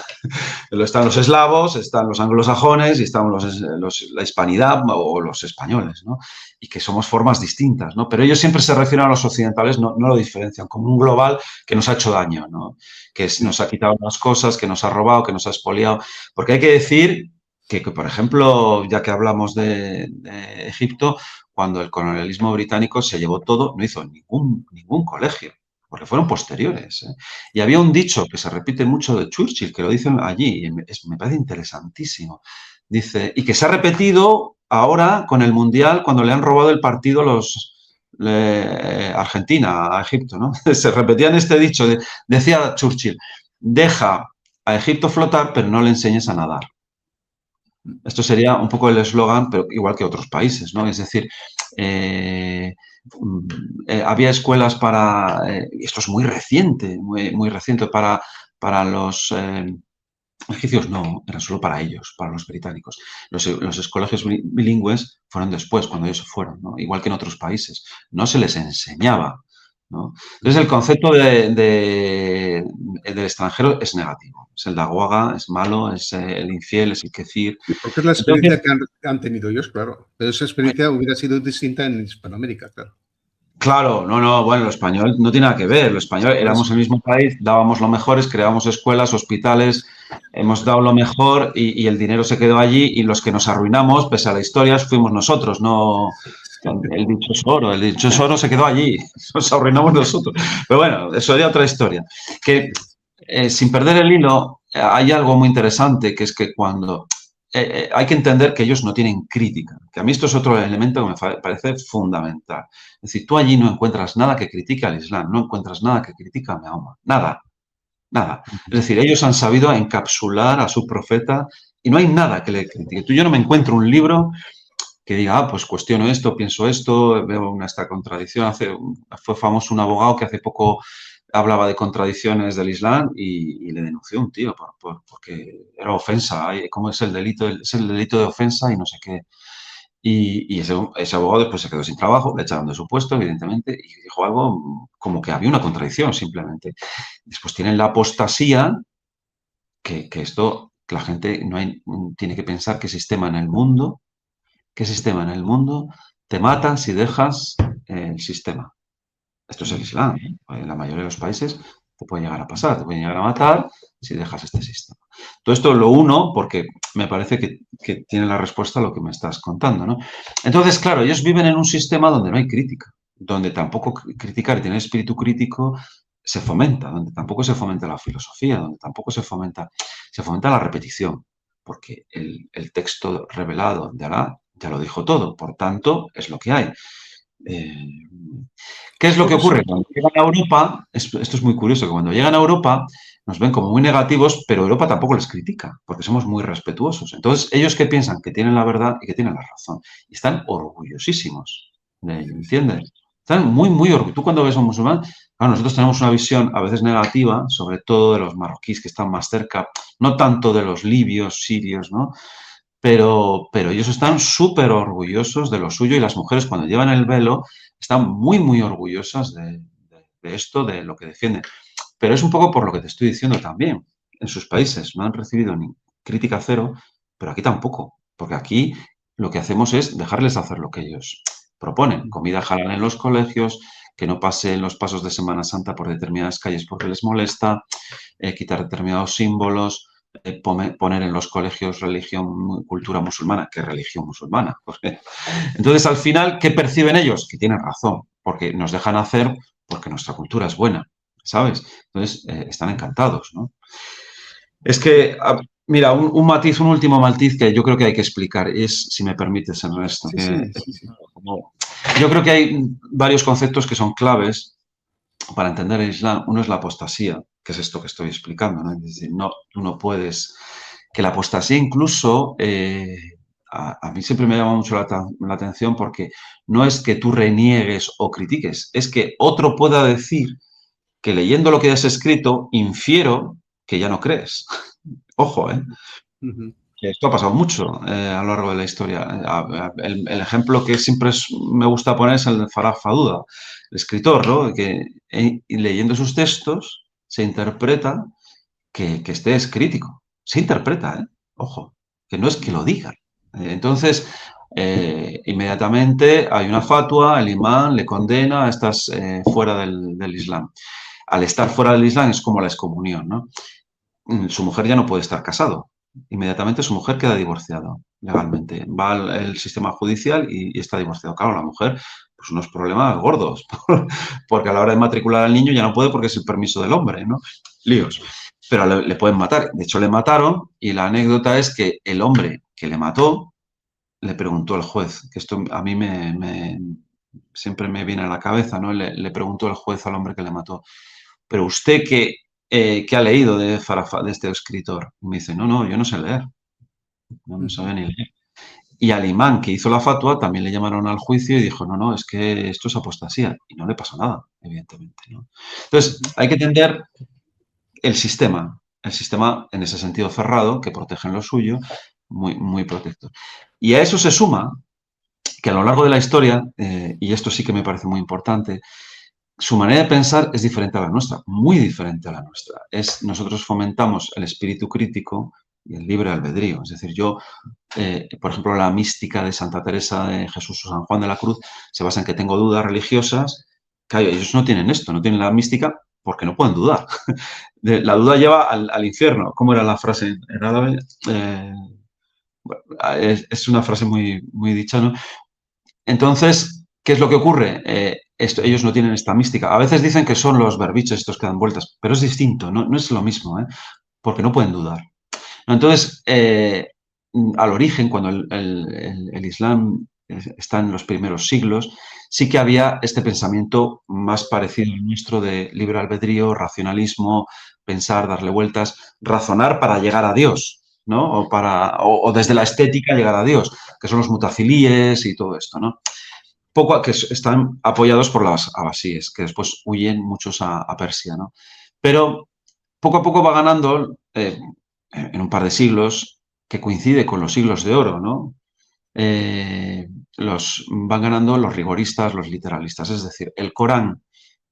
están los eslavos, están los anglosajones y están la hispanidad o los españoles, ¿no? Y que somos formas distintas, ¿no? Pero ellos siempre se refieren a los occidentales, no lo diferencian, como un global que nos ha hecho daño, ¿no? Sí. Nos ha quitado las cosas, que nos ha robado, que nos ha expoliado. Porque hay que decir que, por ejemplo, ya que hablamos de Egipto, cuando el colonialismo británico se llevó todo, no hizo ningún colegio, porque fueron posteriores, ¿eh? Y había un dicho que se repite mucho de Churchill, que lo dicen allí, y me parece interesantísimo. Dice, y que se ha repetido ahora con el Mundial cuando le han robado el partido Argentina a Egipto, ¿no? Se repetían este dicho, decía Churchill, deja a Egipto flotar, pero no le enseñes a nadar. Esto sería un poco el eslogan, pero igual que otros países, ¿no? Es decir, eh, había escuelas y esto es muy reciente, muy reciente, para los egipcios no, eran solo para ellos, para los británicos. Los colegios bilingües fueron después, cuando ellos se fueron, ¿no? Igual que en otros países. No se les enseñaba, ¿no? Entonces, el concepto del extranjero es negativo. Es el daguaga, es malo, es el infiel, es el kefir. Porque es la Entonces, experiencia que han tenido ellos, claro. Pero esa experiencia hubiera sido distinta en Hispanoamérica, claro. claro, no, bueno, lo español no tiene nada que ver. Lo español Por éramos eso. el mismo país, dábamos lo mejor, creábamos escuelas, hospitales, hemos dado lo mejor y el dinero se quedó allí y los que nos arruinamos, pese a la historia, fuimos nosotros, no el dichoso oro se quedó allí, nos arruinamos nosotros. Pero bueno, eso ya otra historia. Que sin perder el hilo, hay algo muy interesante, que es que cuando hay que entender que ellos no tienen crítica, que a mí esto es otro elemento que me parece fundamental. Es decir, tú allí no encuentras nada que critique al Islam, no encuentras nada que critique a Mahoma, nada, nada. Es decir, ellos han sabido encapsular a su profeta y no hay nada que le critique. Tú y yo no me encuentro un libro que diga, pues cuestiono esto, pienso esto, veo esta contradicción. Fue famoso un abogado que hace poco hablaba de contradicciones del Islam y le denunció un tío porque era ofensa. ¿Cómo es el delito? Es el delito de ofensa y no sé qué. Y ese abogado después se quedó sin trabajo, le echaron de su puesto, evidentemente, y dijo algo como que había una contradicción simplemente. Después tienen la apostasía, que esto, que la gente tiene que pensar qué sistema en el mundo te mata si dejas el sistema. Esto es el Islam. En la mayoría de los países te puede llegar a pasar, te puede llegar a matar si dejas este sistema. Todo esto lo uno porque me parece que tiene la respuesta a lo que me estás contando, ¿no? Entonces, claro, ellos viven en un sistema donde no hay crítica, donde tampoco criticar y tener espíritu crítico se fomenta, donde tampoco se fomenta la filosofía, donde tampoco se fomenta la repetición, porque el texto revelado de Alá ya lo dijo todo, por tanto, es lo que hay. Eh, ¿Qué es lo que Por eso. ocurre? Cuando llegan a Europa, esto es muy curioso, que cuando llegan a Europa nos ven como muy negativos, pero Europa tampoco les critica, porque somos muy respetuosos. Entonces, ellos que piensan que tienen la verdad y que tienen la razón, y están orgullosísimos de ello, ¿entiendes? Están muy, muy orgullosos. Tú cuando ves a un musulmán, claro, nosotros tenemos una visión a veces negativa, sobre todo de los marroquíes que están más cerca, no tanto de los libios, sirios, ¿no? Pero ellos están súper orgullosos de lo suyo y las mujeres cuando llevan el velo están muy, muy orgullosas de esto, de lo que defienden. Pero es un poco por lo que te estoy diciendo también. En sus países no han recibido ni crítica cero, pero aquí tampoco, porque aquí lo que hacemos es dejarles hacer lo que ellos proponen. Comida halal en los colegios, que no pasen los pasos de Semana Santa por determinadas calles porque les molesta, quitar determinados símbolos, poner en los colegios religión, cultura musulmana. ¿Qué religión musulmana? Porque entonces, al final, ¿qué perciben ellos? Que tienen razón, porque nos dejan hacer porque nuestra cultura es buena, ¿sabes? Entonces, están encantados, ¿no? Es que, mira, un matiz, un último matiz que yo creo que hay que explicar, es, si me permites, Ernesto, Sí, que sí, sí, sí. yo creo que hay varios conceptos que son claves para entender el Islam. Uno es la apostasía, que es esto que estoy explicando, ¿no? Es decir, no, tú no puedes... Que la apostasía incluso, a mí siempre me llama mucho la atención porque no es que tú reniegues o critiques, es que otro pueda decir que leyendo lo que has escrito, infiero que ya no crees. Ojo, ¿eh? Ujú. Que esto ha pasado mucho a lo largo de la historia. El ejemplo que siempre me gusta poner es el de Farah Fawda, el escritor, ¿no? Que leyendo sus textos se interpreta que este es crítico. Se interpreta, ¿eh? Ojo, que no es que lo diga. Entonces, inmediatamente hay una fatua, el imán le condena, estás fuera del Islam. Al estar fuera del Islam es como la excomunión, ¿no? Su mujer ya no puede estar casado. Inmediatamente su mujer queda divorciada legalmente. Va al sistema judicial y está divorciado. Claro, la mujer, pues unos problemas gordos, porque a la hora de matricular al niño ya no puede porque es el permiso del hombre, ¿no? Líos. Pero le pueden matar. De hecho, le mataron y la anécdota es que el hombre que le mató le preguntó al juez, que esto a mí siempre me viene a la cabeza, ¿no? Le preguntó el juez al hombre que le mató, pero usted qué ha leído de este escritor. Y me dice, no, yo no sé leer, no Ujú. sabía ni leer. Y al imán que hizo la fatua también le llamaron al juicio y dijo, no, es que esto es apostasía. Y no le pasó nada, evidentemente, ¿no? Entonces, Ujú. hay que entender el sistema. el sistema en ese sentido cerrado, que protegen lo suyo, muy, muy protector. Y a eso se suma que a lo largo de la historia, y esto sí que me parece muy importante, su manera de pensar es diferente a la nuestra, muy diferente a la nuestra. Nosotros fomentamos el espíritu crítico y el libre albedrío. Es decir, por ejemplo, la mística de Santa Teresa de Jesús o San Juan de la Cruz se basa en que tengo dudas religiosas. Claro, ellos no tienen esto, no tienen la mística porque no pueden dudar. La duda lleva al infierno. ¿Cómo era la frase en árabe? Es una frase muy, muy dicha, ¿no? Entonces, ¿qué es lo que ocurre? Ellos no tienen esta mística. A veces dicen que son los berbiches estos que dan vueltas, pero es distinto, no es lo mismo, ¿eh? Porque no pueden dudar. Entonces, al origen, cuando el Islam está en los primeros siglos, sí que había este pensamiento más parecido al nuestro de libre albedrío, racionalismo, pensar, darle vueltas, razonar para llegar a Dios, ¿no? O desde la estética llegar a Dios, que son los mutazilíes y todo esto, ¿no? Que están apoyados por las abasíes, que después huyen muchos a Persia, ¿no? Pero poco a poco va ganando, en un par de siglos, que coincide con los siglos de oro, ¿no? Van ganando los rigoristas, los literalistas. Es decir, el Corán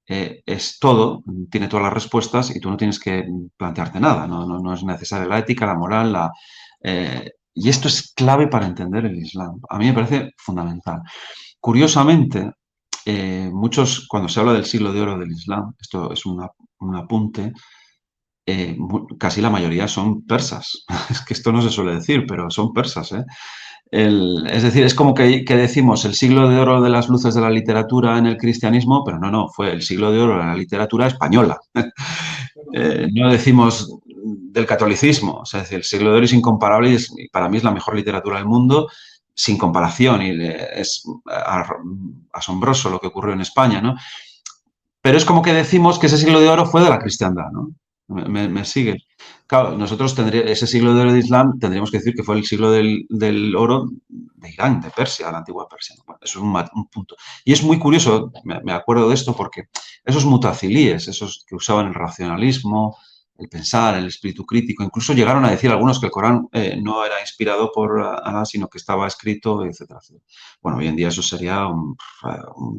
es todo, tiene todas las respuestas y tú no tienes que plantearte nada. No es necesaria la ética, la moral, y esto es clave para entender el Islam. A mí me parece fundamental. Curiosamente, cuando se habla del siglo de oro del Islam, esto es un apunte, casi la mayoría son persas. Es que esto no se suele decir, pero son persas, ¿eh? Es decir, es como que decimos el siglo de oro de las luces de la literatura en el cristianismo, pero no, fue el siglo de oro de la literatura española. No decimos del catolicismo, o sea, es decir, el siglo de oro es incomparable y para mí es la mejor literatura del mundo, sin comparación, y es asombroso lo que ocurrió en España, ¿no? Pero es como que decimos que ese siglo de oro fue de la cristiandad, ¿no? ¿Me sigue? Claro, nosotros ese siglo de oro de Islam tendríamos que decir que fue el siglo del oro de Irán, de Persia, la antigua Persia. Bueno, eso es un punto. Y es muy curioso, me acuerdo de esto, porque esos mutazilíes, esos que usaban el racionalismo, el pensar, el espíritu crítico, incluso llegaron a decir algunos que el Corán no era inspirado por Alá, sino que estaba escrito, etcétera, etcétera. Bueno, hoy en día eso sería un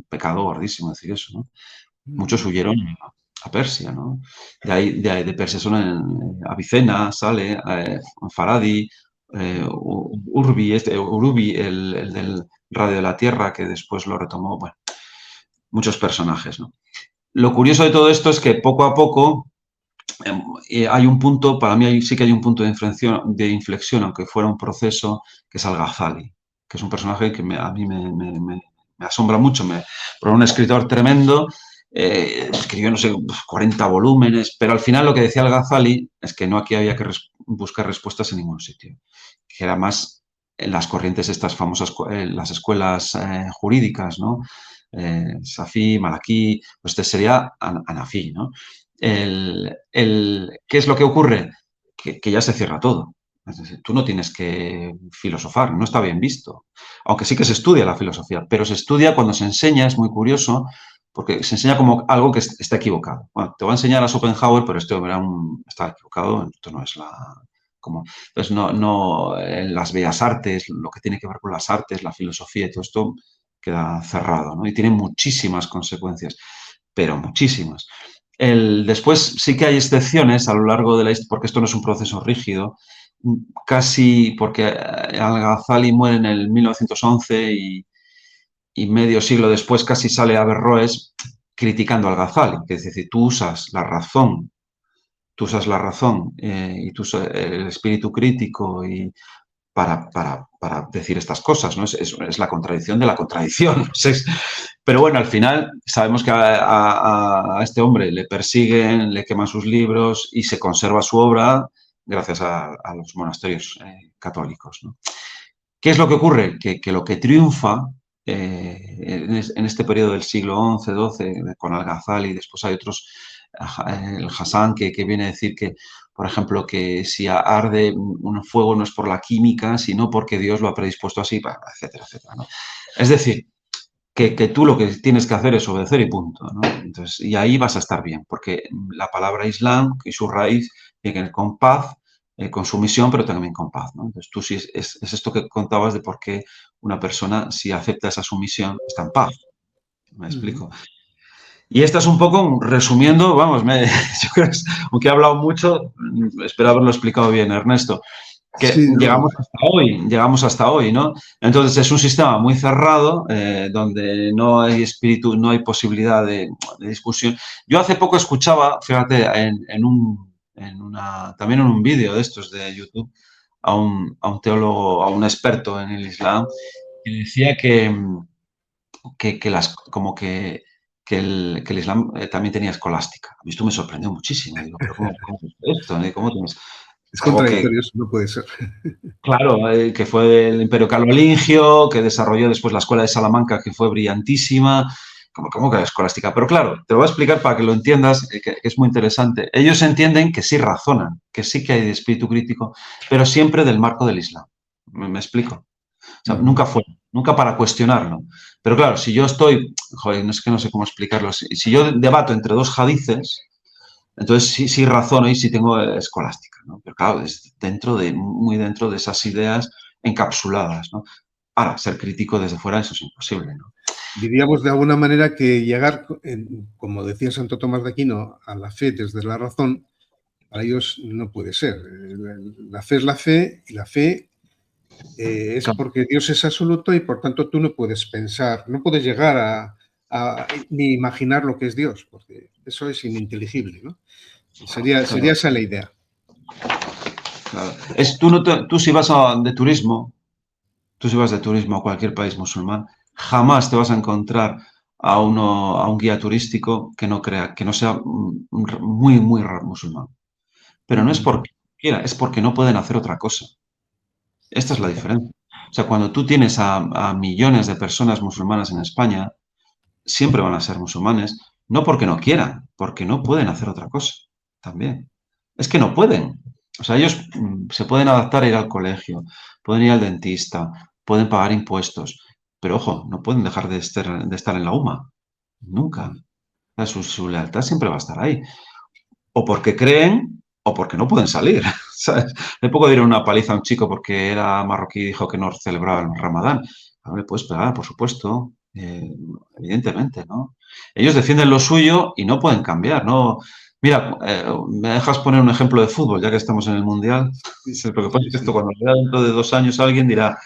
pecado gordísimo decir eso, ¿no? Muchos huyeron a Persia, ¿no? De Persia son Avicena, Saleh, Farabi, Urubi, el del Radio de la Tierra, que después lo retomó, bueno, muchos personajes, ¿no? Lo curioso de todo esto es que poco a poco hay un punto, para mí sí que hay un punto de inflexión, aunque fuera un proceso, que es Al-Ghazali, que es un personaje que a mí me asombra mucho, por un escritor tremendo, escribió, no sé, 40 volúmenes, pero al final lo que decía Al-Ghazali es que no aquí había que buscar respuestas en ningún sitio, que era más en las corrientes estas famosas, las escuelas jurídicas, ¿no? Safí, Malakí, pues este sería Anafí, ¿no? ¿Qué es lo que ocurre? Que ya se cierra todo. Es decir, tú no tienes que filosofar, no está bien visto. Aunque sí que se estudia la filosofía, pero se estudia cuando se enseña, es muy curioso, porque se enseña como algo que está equivocado. Bueno, te va a enseñar a Schopenhauer, pero este hombre está equivocado, esto no es entonces, en las bellas artes, lo que tiene que ver con las artes, la filosofía y todo esto queda cerrado, ¿no? Y tiene muchísimas consecuencias, pero muchísimas. Después sí que hay excepciones a lo largo de la historia, porque esto no es un proceso rígido, casi porque Al-Ghazali muere en el 1911 y medio siglo después casi sale Averroes criticando al Ghazali, que es decir, tú usas la razón y tú usas el espíritu crítico y para decir estas cosas, ¿no? Es la contradicción de la contradicción. Pero bueno, al final sabemos que a este hombre le persiguen, le queman sus libros y se conserva su obra gracias a los monasterios católicos, ¿no? ¿Qué es lo que ocurre? Que lo que triunfa en este periodo del siglo XI, XII, con Al-Ghazali, después hay otros, el Hassan, que viene a decir que, por ejemplo, que si arde un fuego no es por la química, sino porque Dios lo ha predispuesto así, etcétera, etcétera, ¿no? Es decir, que tú lo que tienes que hacer es obedecer y punto, ¿no? Entonces, y ahí vas a estar bien, porque la palabra Islam y su raíz lleguen con paz, con sumisión, pero también con paz, ¿no? Entonces tú sí, es esto que contabas de por qué una persona, si acepta esa sumisión, está en paz. ¿Me Ujú. explico? Y esta es un poco, resumiendo, vamos, yo creo que aunque he hablado mucho, espero haberlo explicado bien, Ernesto, que Sí, no, llegamos hasta hoy, ¿no? Entonces es un sistema muy cerrado, donde no hay espíritu, no hay posibilidad de discusión. Yo hace poco escuchaba, fíjate, también en un vídeo de estos de YouTube, a un teólogo, a un experto en el Islam, que decía como que el Islam también tenía escolástica. A mí esto me sorprendió muchísimo. Digo, pero ¿cómo es esto? ¿Cómo tienes es algo que, contradictorio, eso no puede ser. claro, que fue el Imperio Carolingio, que desarrolló después la Escuela de Salamanca, que fue brillantísima, como que la escolástica. Pero claro, te lo voy a explicar para que lo entiendas, que es muy interesante. Ellos entienden que sí razonan, que sí que hay espíritu crítico, pero siempre del marco del Islam. ¿Me explico? O sea, Ujú. nunca para cuestionarlo. Pero claro, si yo estoy, joder, no es que no sé cómo explicarlo, si yo debato entre dos hadices, entonces sí razono y sí tengo escolástica, ¿no? Pero claro, es muy dentro de esas ideas encapsuladas, ¿no? Ahora, ser crítico desde fuera, eso es imposible, ¿no? Diríamos de alguna manera que llegar, como decía Santo Tomás de Aquino, a la fe desde la razón, para ellos no puede ser. La fe es la fe y la fe es Claro, porque Dios es absoluto y por tanto tú no puedes pensar, no puedes llegar ni imaginar lo que es Dios, porque eso es ininteligible, ¿no? Sería claro, esa la idea. claro. Tú si vas de turismo a cualquier país musulmán, jamás te vas a encontrar a un guía turístico que no sea muy musulmán. Pero no es Ujú. porque quiera, es porque no pueden hacer otra cosa. Esta es la diferencia. O sea, cuando tú tienes a millones de personas musulmanas en España, siempre van a ser musulmanes, no porque no quieran, porque no pueden hacer otra cosa también. Es que no pueden. O sea, ellos se pueden adaptar a ir al colegio, pueden ir al dentista, pueden pagar impuestos, pero ojo, no pueden dejar de estar en la UMA. Nunca. Ujú. O sea, su lealtad siempre va a estar ahí. O porque creen o porque no pueden salir. ¿Sabes? Hace poco dieron una paliza a un chico porque era marroquí y dijo que no celebraba el Ramadán. Ahora le puedes pegar, por supuesto, evidentemente, ¿no? Ellos defienden lo suyo y no pueden cambiar, ¿no? Mira, me dejas poner un ejemplo de fútbol, ya que estamos en el Mundial. Sí, Lo que pasa sí, es que esto sí. cuando vea dentro de 2 años alguien dirá,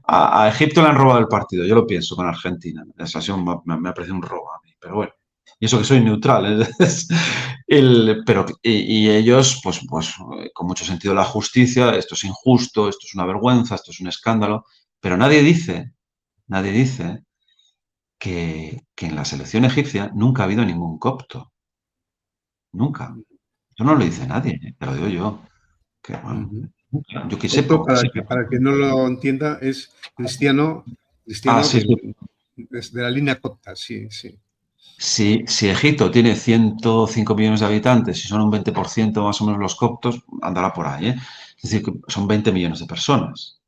a Egipto le han robado el partido, yo lo pienso con Argentina. Esa ha sido me ha parecido un robo a mí, pero bueno. Y eso que soy neutral, y ellos, pues, con mucho sentido de la justicia, esto es injusto, esto es una vergüenza, esto es un escándalo, pero nadie dice que en la selección egipcia nunca ha habido ningún copto, nunca. Eso no lo dice Ujú. nadie, te lo digo yo. Que bueno, Ujú. yo que sepa, Copto, para que no lo entienda, es cristiano, Ah, cristiano sí, sí. de la línea copta, sí, sí. Si Egipto tiene 105 millones de habitantes y son un 20% más o menos los coptos, andará por ahí, ¿eh? Es decir, que son 20 millones de personas.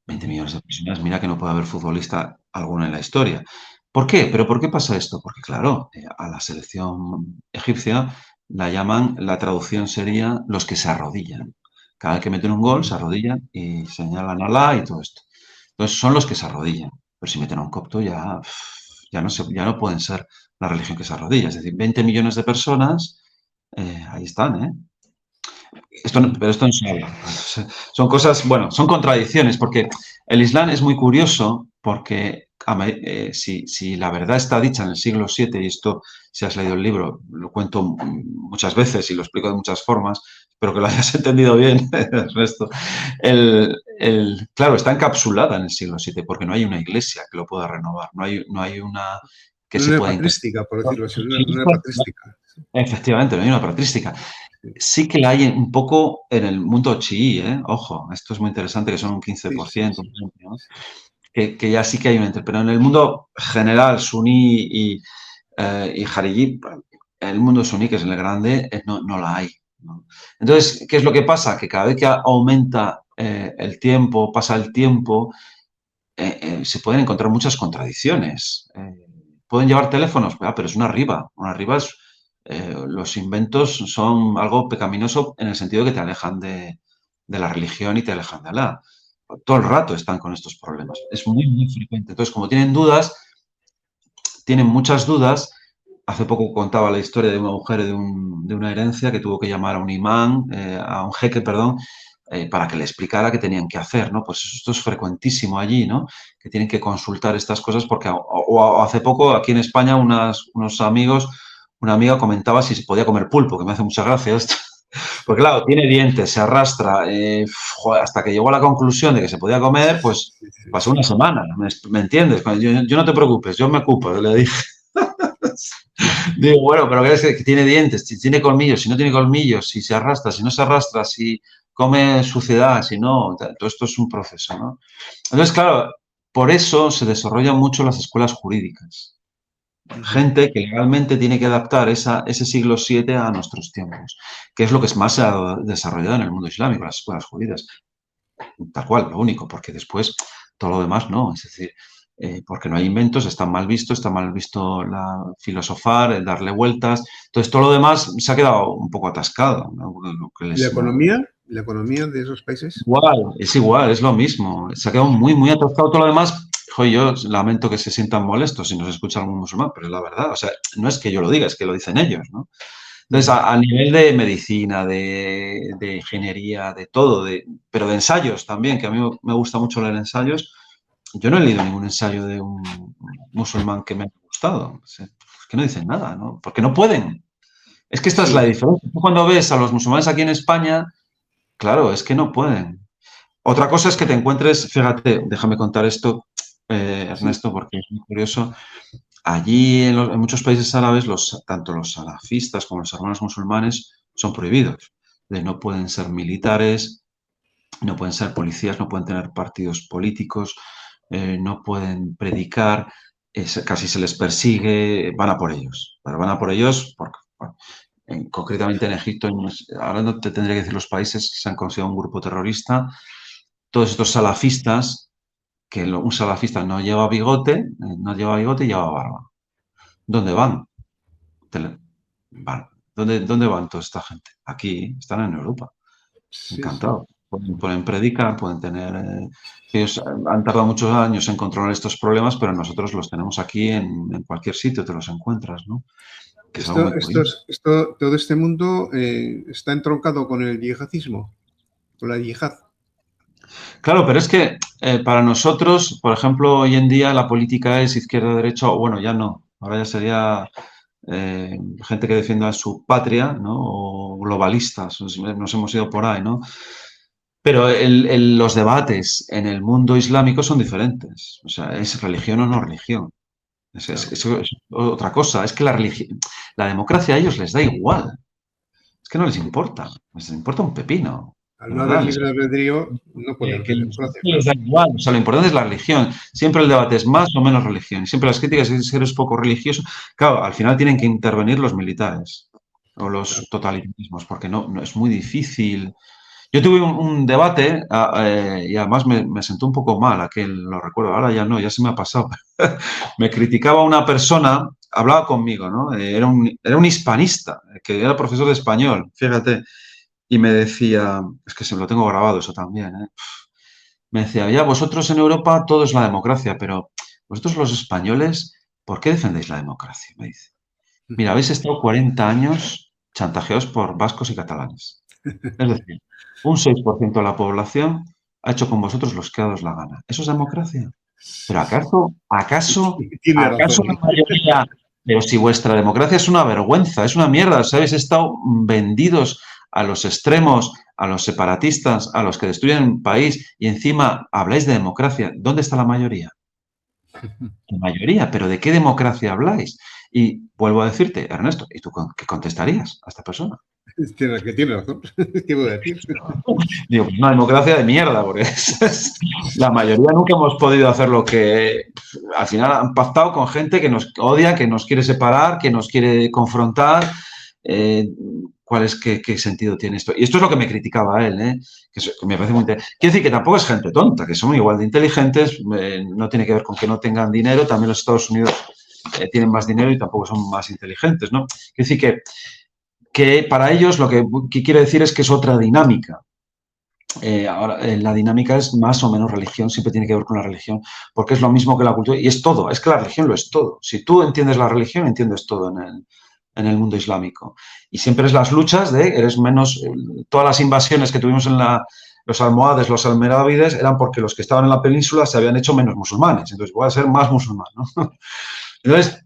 20 Ujú. millones de personas, mira que no puede haber futbolista alguno en la historia. ¿Por qué? ¿Pero por qué pasa esto? Porque, claro, a la selección egipcia la traducción sería los que se arrodillan. Cada vez que meten un gol, se arrodillan y señalan a Alá y todo esto. Entonces, son los que se arrodillan. Pero si meten a un copto, ya no pueden ser la religión que se arrodilla. Es decir, 20 millones de personas, ahí están, ¿eh? Pero esto no se habla. Son cosas, bueno, son contradicciones, porque el Islam es muy curioso, porque si la verdad está dicha en el siglo VII, y esto, si has leído el libro, lo cuento muchas veces y lo explico de muchas formas, espero que lo hayas entendido bien, Ernesto. Claro, está encapsulada en el siglo VII, porque no hay una iglesia que lo pueda renovar, no hay una que se Una pueda interpretar. patrística, por decirlo así, una patrística. Efectivamente, no hay una patrística. Sí, Sí que la hay un poco en el mundo chií, ¿eh? Ojo, esto es muy interesante, que son un sí, sí, 15%, sí, ¿no? Que ya sí que hay un pero en el mundo general, suní y jaredí, el mundo suní, que es el grande, no la hay, ¿no? Entonces, ¿qué es lo que pasa? Que cada vez que aumenta el tiempo, pasa el tiempo, se pueden encontrar muchas contradicciones. Pueden llevar teléfonos, pero es una riba. Una riba los inventos son algo pecaminoso en el sentido que te alejan de la religión y te alejan de Alá. Todo el rato están con estos problemas. Es muy, muy frecuente. Entonces, como tienen dudas, tienen muchas dudas. Hace poco contaba la historia de una mujer de una herencia que tuvo que llamar a un imán, a un jeque, perdón, para que le explicara qué tenían que hacer, ¿no? Pues esto es frecuentísimo allí, ¿no? Que tienen que consultar estas cosas porque o hace poco aquí en España unos amigos, una amiga comentaba si se podía comer pulpo, que me hace mucha gracia esto. Porque claro, tiene dientes, se arrastra, joder, hasta que llegó a la conclusión de que se podía comer, pues Sí, sí, pasó una semana, ¿me entiendes? Yo no te preocupes, yo me ocupo, le dije. Digo, bueno, pero ¿qué es que tiene dientes? Si tiene colmillos, si no tiene colmillos, si se arrastra, si no se arrastra, si come suciedad, si no, todo esto es un proceso, ¿no? Entonces, claro, por eso se desarrollan mucho las escuelas jurídicas. Gente que legalmente tiene que adaptar ese siglo VII a nuestros tiempos, que es lo que más se ha desarrollado en el mundo islámico, las escuelas jurídicas. Tal cual, lo único, porque después todo lo demás no. Es decir, porque no hay inventos, está mal visto la filosofar, el darle vueltas. Entonces, todo lo demás se ha quedado un poco atascado, ¿no? Lo que ¿Y la economía? ¿La economía de esos países? igual, es lo mismo. Se ha quedado muy, muy atascado todo lo demás. Joder, yo lamento que se sientan molestos si nos escucha algún musulmán, pero es la verdad. O sea, no es que yo lo diga, es que lo dicen ellos, ¿no? Entonces, a nivel de medicina, de ingeniería, de todo, pero de ensayos también, que a mí me gusta mucho leer ensayos, yo no he leído ningún ensayo de un musulmán que me haya gustado. Es que no dicen nada, ¿no? Porque no pueden. Es que esta es la Sí, diferencia. Tú cuando ves a los musulmanes aquí en España, claro, es que no pueden. Otra cosa es que te encuentres, fíjate, déjame contar esto, sí. Ernesto, porque es muy curioso. Allí en muchos países árabes, tanto los salafistas como los hermanos musulmanes son prohibidos. No pueden ser militares, no pueden ser policías, no pueden tener partidos políticos, no pueden predicar, casi se les persigue, van a por ellos. Pero van a por ellos porque, bueno, concretamente en Egipto, ahora no te tendría que decir los países que se han considerado un grupo terrorista, todos estos salafistas, que un salafista no lleva bigote, y lleva barba. ¿Dónde van? Van. ¿Dónde van toda esta gente? Aquí, están en Europa. Sí, sí. Encantado. Pueden predicar, pueden tener... ellos han tardado muchos años en controlar estos problemas, pero nosotros los tenemos aquí en cualquier sitio, te los encuentras, ¿no? Que es algo muy curioso. Todo este mundo está entroncado con el yihadismo, con la yihad. Claro, pero es que para nosotros, por ejemplo, hoy en día la política es izquierda-derecha, o bueno, ya no. Ahora ya sería gente que defienda su patria, ¿no? O globalistas, nos hemos ido por ahí, ¿no? Pero los debates en el mundo islámico son diferentes. O sea, es religión o no religión. Claro. Es otra cosa. Es que la democracia a ellos les da igual. Es que no les importa. Les importa un pepino. Al De no haber verdad. libre albedrío, no puede Que haber democracia, les claro. da igual. O sea, lo importante es la religión. Siempre el debate es más o menos religión. Y siempre las críticas es que eres poco religioso. Claro, al final tienen que intervenir los militares o Claro. los totalitarismos, porque no es muy difícil. Yo tuve un debate y además me sentó un poco mal aquel, lo recuerdo, ahora ya no, ya se me ha pasado. Me criticaba una persona, hablaba conmigo, ¿no? Era un hispanista, que era profesor de español, fíjate, y me decía, es que se me lo tengo grabado eso también, ¿eh? Me decía, ya, vosotros en Europa todo es la democracia, pero vosotros los españoles, ¿por qué defendéis la democracia? Me dice. Mira, habéis estado 40 años chantajeados por vascos y catalanes. Es decir, un 6% de la población ha hecho con vosotros los que ha dado la gana. ¿Eso es democracia? Sí, Pero sí. Tiene acaso razón. la mayoría, pero si vuestra democracia es una vergüenza, es una mierda, os habéis estado vendidos a los extremos, a los separatistas, a los que destruyen el país y encima habláis de democracia, ¿dónde está la mayoría? La mayoría, pero ¿de qué democracia habláis? Y vuelvo a decirte, Ernesto, ¿y tú qué contestarías a esta persona? Tiene razón. ¿Qué voy a decir? Digo, pues una democracia de mierda, porque la mayoría nunca hemos podido hacer lo que al final han pactado con gente que nos odia, que nos quiere separar, que nos quiere confrontar. ¿Qué sentido tiene esto? Y esto es lo que me criticaba él, ¿eh? Que me parece muy interesante. Quiero decir que tampoco es gente tonta, que son igual de inteligentes, no tiene que ver con que no tengan dinero, también los Estados Unidos tienen más dinero y tampoco son más inteligentes, ¿no? Es decir, que para ellos lo que quiere decir es que es otra dinámica. Ahora, la dinámica es más o menos religión, siempre tiene que ver con la religión, porque es lo mismo que la cultura, y es todo, es que la religión lo es todo. Si tú entiendes la religión, entiendes todo en el mundo islámico. Y siempre es las luchas de, eres menos, todas las invasiones que tuvimos en los almohades, los almorávides, eran porque los que estaban en la península se habían hecho menos musulmanes, entonces voy a ser más musulmán, ¿no? Entonces,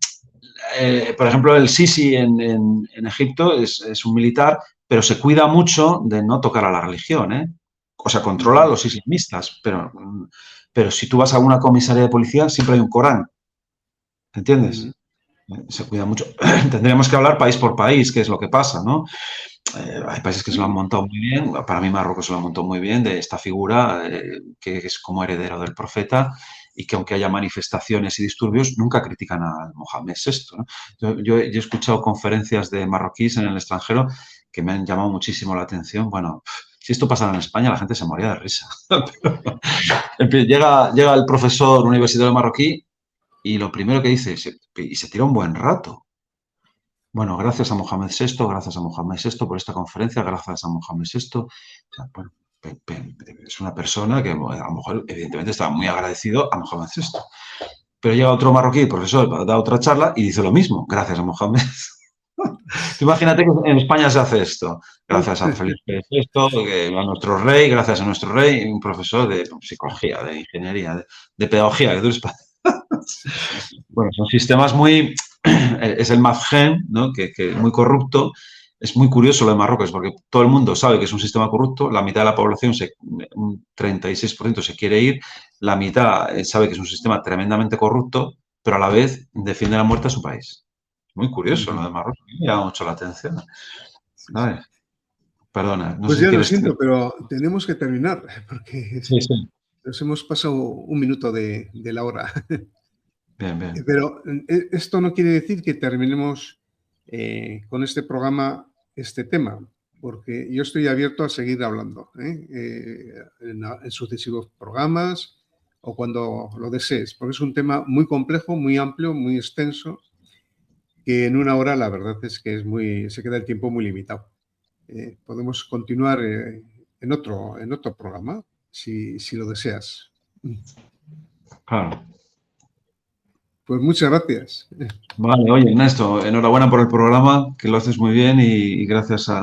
por ejemplo, el Sisi en Egipto es un militar, pero se cuida mucho de no tocar a la religión, ¿eh? O sea, controla a los islamistas, pero si tú vas a una comisaría de policía, siempre hay un Corán, ¿entiendes? Se cuida mucho. Tendríamos que hablar país por país, qué es lo que pasa, ¿no? Hay países que se lo han montado muy bien, para mí Marruecos se lo ha montado muy bien, de esta figura que es como heredero del profeta y que aunque haya manifestaciones y disturbios, nunca critican a Mohamed VI, ¿no? Yo he escuchado conferencias de marroquíes en el extranjero que me han llamado muchísimo la atención. Bueno, si esto pasara en España, la gente se moría de risa. Llega el profesor universitario marroquí y lo primero que dice, y se tira un buen rato. Bueno, gracias a Mohamed VI, gracias a Mohamed VI por esta conferencia, gracias a Mohamed VI. O sea, bueno, es una persona que a lo mejor, evidentemente, estaba muy agradecido a Mohamed VI. Pero llega otro marroquí, profesor, da otra charla y dice lo mismo, gracias a Mohamed. Imagínate que en España se hace esto. Gracias a Felipe VI, a nuestro rey, gracias a nuestro rey, un profesor de psicología, de ingeniería, de pedagogía, que tú eres bueno, son sistemas muy... Es el Mazgen, ¿no? que es muy corrupto. Es muy curioso lo de Marruecos, porque todo el mundo sabe que es un sistema corrupto, la mitad de la población, un 36% se quiere ir, la mitad sabe que es un sistema tremendamente corrupto, pero a la vez defiende la muerte a su país. Muy curioso lo de Marruecos, me llama mucho la atención. A ver, perdona, no Pues sé si ya lo quieres... siento, pero tenemos que terminar, porque Sí, sí. nos hemos pasado un minuto de la hora. Bien, bien. Pero esto no quiere decir que terminemos con este programa este tema, porque yo estoy abierto a seguir hablando en sucesivos programas o cuando lo desees, porque es un tema muy complejo, muy amplio, muy extenso, que en una hora la verdad es que se queda el tiempo muy limitado. Podemos continuar en otro programa, si lo deseas. Claro. Pues muchas gracias. Vale, oye, Ernesto, enhorabuena por el programa, que lo haces muy bien y gracias a